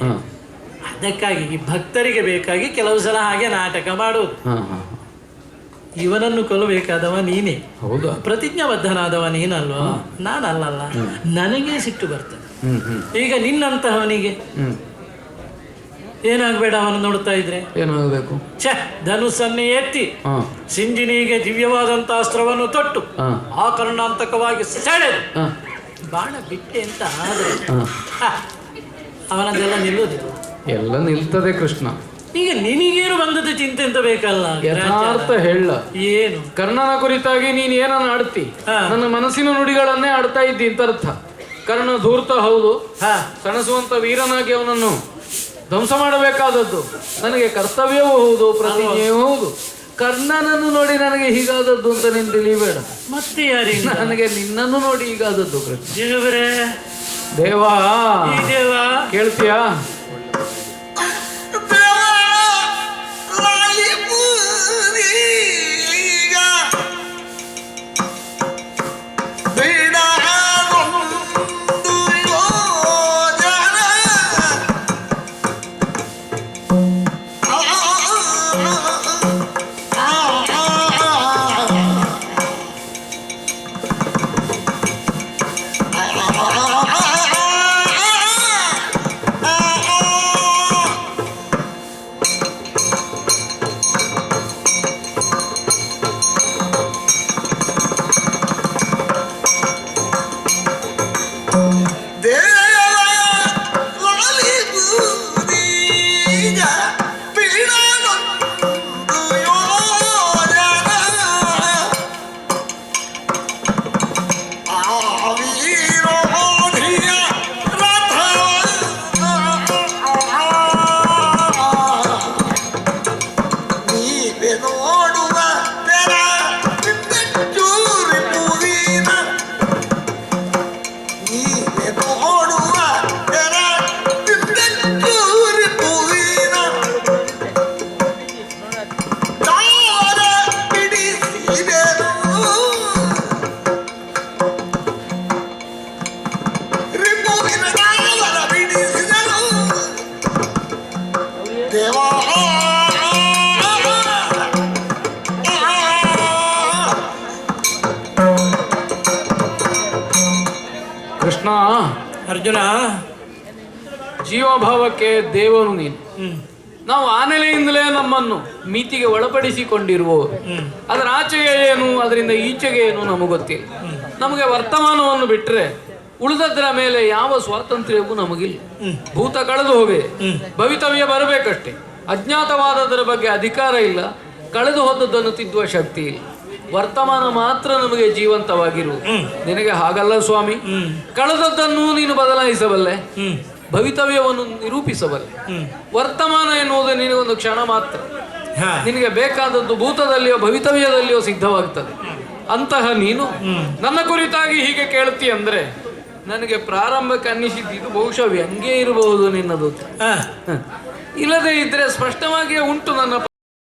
ಅದಕ್ಕಾಗಿ ಈ ಭಕ್ತರಿಗೆ ಬೇಕಾಗಿ ಕೆಲವು ಸಲ ಹಾಗೆ ನಾಟಕ ಮಾಡುವುದು. ಇವನನ್ನು ಕೊಲ್ಲಬೇಕಾದವ ನೀನೇ, ಪ್ರತಿಜ್ಞಾಬದ್ಧನಾದವ ನೀನಲ್ವ, ನಾನಲ್ಲಲ್ಲ. ನನಗೆ ಸಿಟ್ಟು ಬರ್ತದೆ. ಈಗ ನಿನ್ನಂತಹವನಿಗೆ ಏನಾಗಬೇಡ, ಅವನು ನೋಡ್ತಾ ಇದ್ರೆ
ಏನಾಗಬೇಕು?
ಧನುಸ್ಸನ್ನೇ ಎತ್ತಿ ಸಿಂಜಿನಿಗೆ ದಿವ್ಯವಾದಂತ ಅಸ್ತ್ರವನ್ನು ತೊಟ್ಟು ಆಕರ್ಣಾಂತಕವಾಗಿ ಸೆಳೆದು ಬಾಣ ಬಿಟ್ಟೆ ಅಂತ ಆದ್ರೆ ಅವನದೆಲ್ಲ ನಿಲ್ಲುವುದಿಲ್ಲ.
ಎಲ್ಲ ನಿಲ್ತದೆ ಕೃಷ್ಣ.
ಈಗ ನಿನಗೇನು ಬಂದದ್ದು ಚಿಂತೆ ಅಂತ ಬೇಕಲ್ಲ.
ಯಥಾರ್ಥ ಹೇಳ.
ಏನು?
ಕರ್ಣನ ಕುರಿತಾಗಿ ನೀನು ಏನನ್ನು ಆಡ್ತಿ? ನನ್ನ ಮನಸ್ಸಿನ ನುಡಿಗಳನ್ನೇ ಆಡ್ತಾ ಇದ್ದಿ ಅಂತ ಅರ್ಥ. ಕರ್ಣ ಧೂರ್ತ ಹೌದು, ಸಣಸುವಂತ ವೀರನಾಗಿ ಅವನನ್ನು ಧ್ವಂಸ ಮಾಡಬೇಕಾದದ್ದು ನನಗೆ ಕರ್ತವ್ಯವೂ ಹೌದು, ಪ್ರತಿಜ್ಞೆಯೂ ಹೌದು. ಕರ್ಣನನ್ನು ನೋಡಿ ನನಗೆ ಹೀಗಾದದ್ದು ಅಂತ ನೀನು ತಿಳಿಬೇಡ.
ಮತ್ತೆ ಯಾರಿಗೆ?
ನನಗೆ ನಿನ್ನನ್ನು ನೋಡಿ ಹೀಗಾದದ್ದು.
ದೇವರೇ,
ದೇವಾ, ಕೇಳ್ತೀಯಾ?
ಅರ್ಜುನ,
ಜೀವಭಾವಕ್ಕೆ ದೇವನು ನೀನು.
ಹ್ಮ್
ನಾವು ಆ ನೆಲೆಯಿಂದಲೇ ನಮ್ಮನ್ನು ಮಿತಿಗೆ ಒಳಪಡಿಸಿಕೊಂಡಿರುವವರು. ಅದರ ಆಚೆಗೆ ಏನು, ಅದರಿಂದ ಈಚೆಗೆ ಏನು ನಮಗೆ ಗೊತ್ತಿಲ್ಲ. ನಮಗೆ ವರ್ತಮಾನವನ್ನು ಬಿಟ್ಟರೆ ಉಳಿದದ್ರ ಮೇಲೆ ಯಾವ ಸ್ವಾತಂತ್ರ್ಯವೂ ನಮಗಿಲ್ಲ. ಭೂತ ಕಳೆದು ಹೋಗಿದೆ, ಭವಿತವ್ಯ ಬರಬೇಕಷ್ಟೇ. ಅಜ್ಞಾತವಾದದರ ಬಗ್ಗೆ ಅಧಿಕಾರ ಇಲ್ಲ, ಕಳೆದು ಹೋದದ್ದನ್ನು ತಿದ್ದುವ ಶಕ್ತಿ ಇಲ್ಲ. ವರ್ತಮಾನ ಮಾತ್ರ ನಮಗೆ ಜೀವಂತವಾಗಿರುವುದು. ನಿನಗೆ ಹಾಗಲ್ಲ ಸ್ವಾಮಿ. ಕಳೆದದ್ದನ್ನು ನೀನು ಬದಲಾಯಿಸಬಲ್ಲೆ, ಭವಿತವ್ಯವನ್ನು ನಿರೂಪಿಸಬಲ್ಲೆ. ವರ್ತಮಾನ ಎನ್ನುವುದು ನಿನಗೊಂದು ಕ್ಷಣ ಮಾತ್ರ. ನಿನಗೆ ಬೇಕಾದದ್ದು ಭೂತದಲ್ಲಿಯೋ ಭವಿತವ್ಯದಲ್ಲಿಯೋ ಸಿದ್ಧವಾಗ್ತದೆ. ಅಂತಹ ನೀನು ನನ್ನ ಕುರಿತಾಗಿ ಹೀಗೆ ಕೇಳ್ತಿ ಅಂದ್ರೆ ನನಗೆ ಪ್ರಾರಂಭಕ್ಕೆ ಅನ್ನಿಸಿದ್ದು ಬಹುಶಃ ವ್ಯಂಗ್ಯ ಇರಬಹುದು ನಿನ್ನದು. ಇಲ್ಲದೆ ಇದ್ರೆ ಸ್ಪಷ್ಟವಾಗಿಯೇ ಉಂಟು ನನ್ನ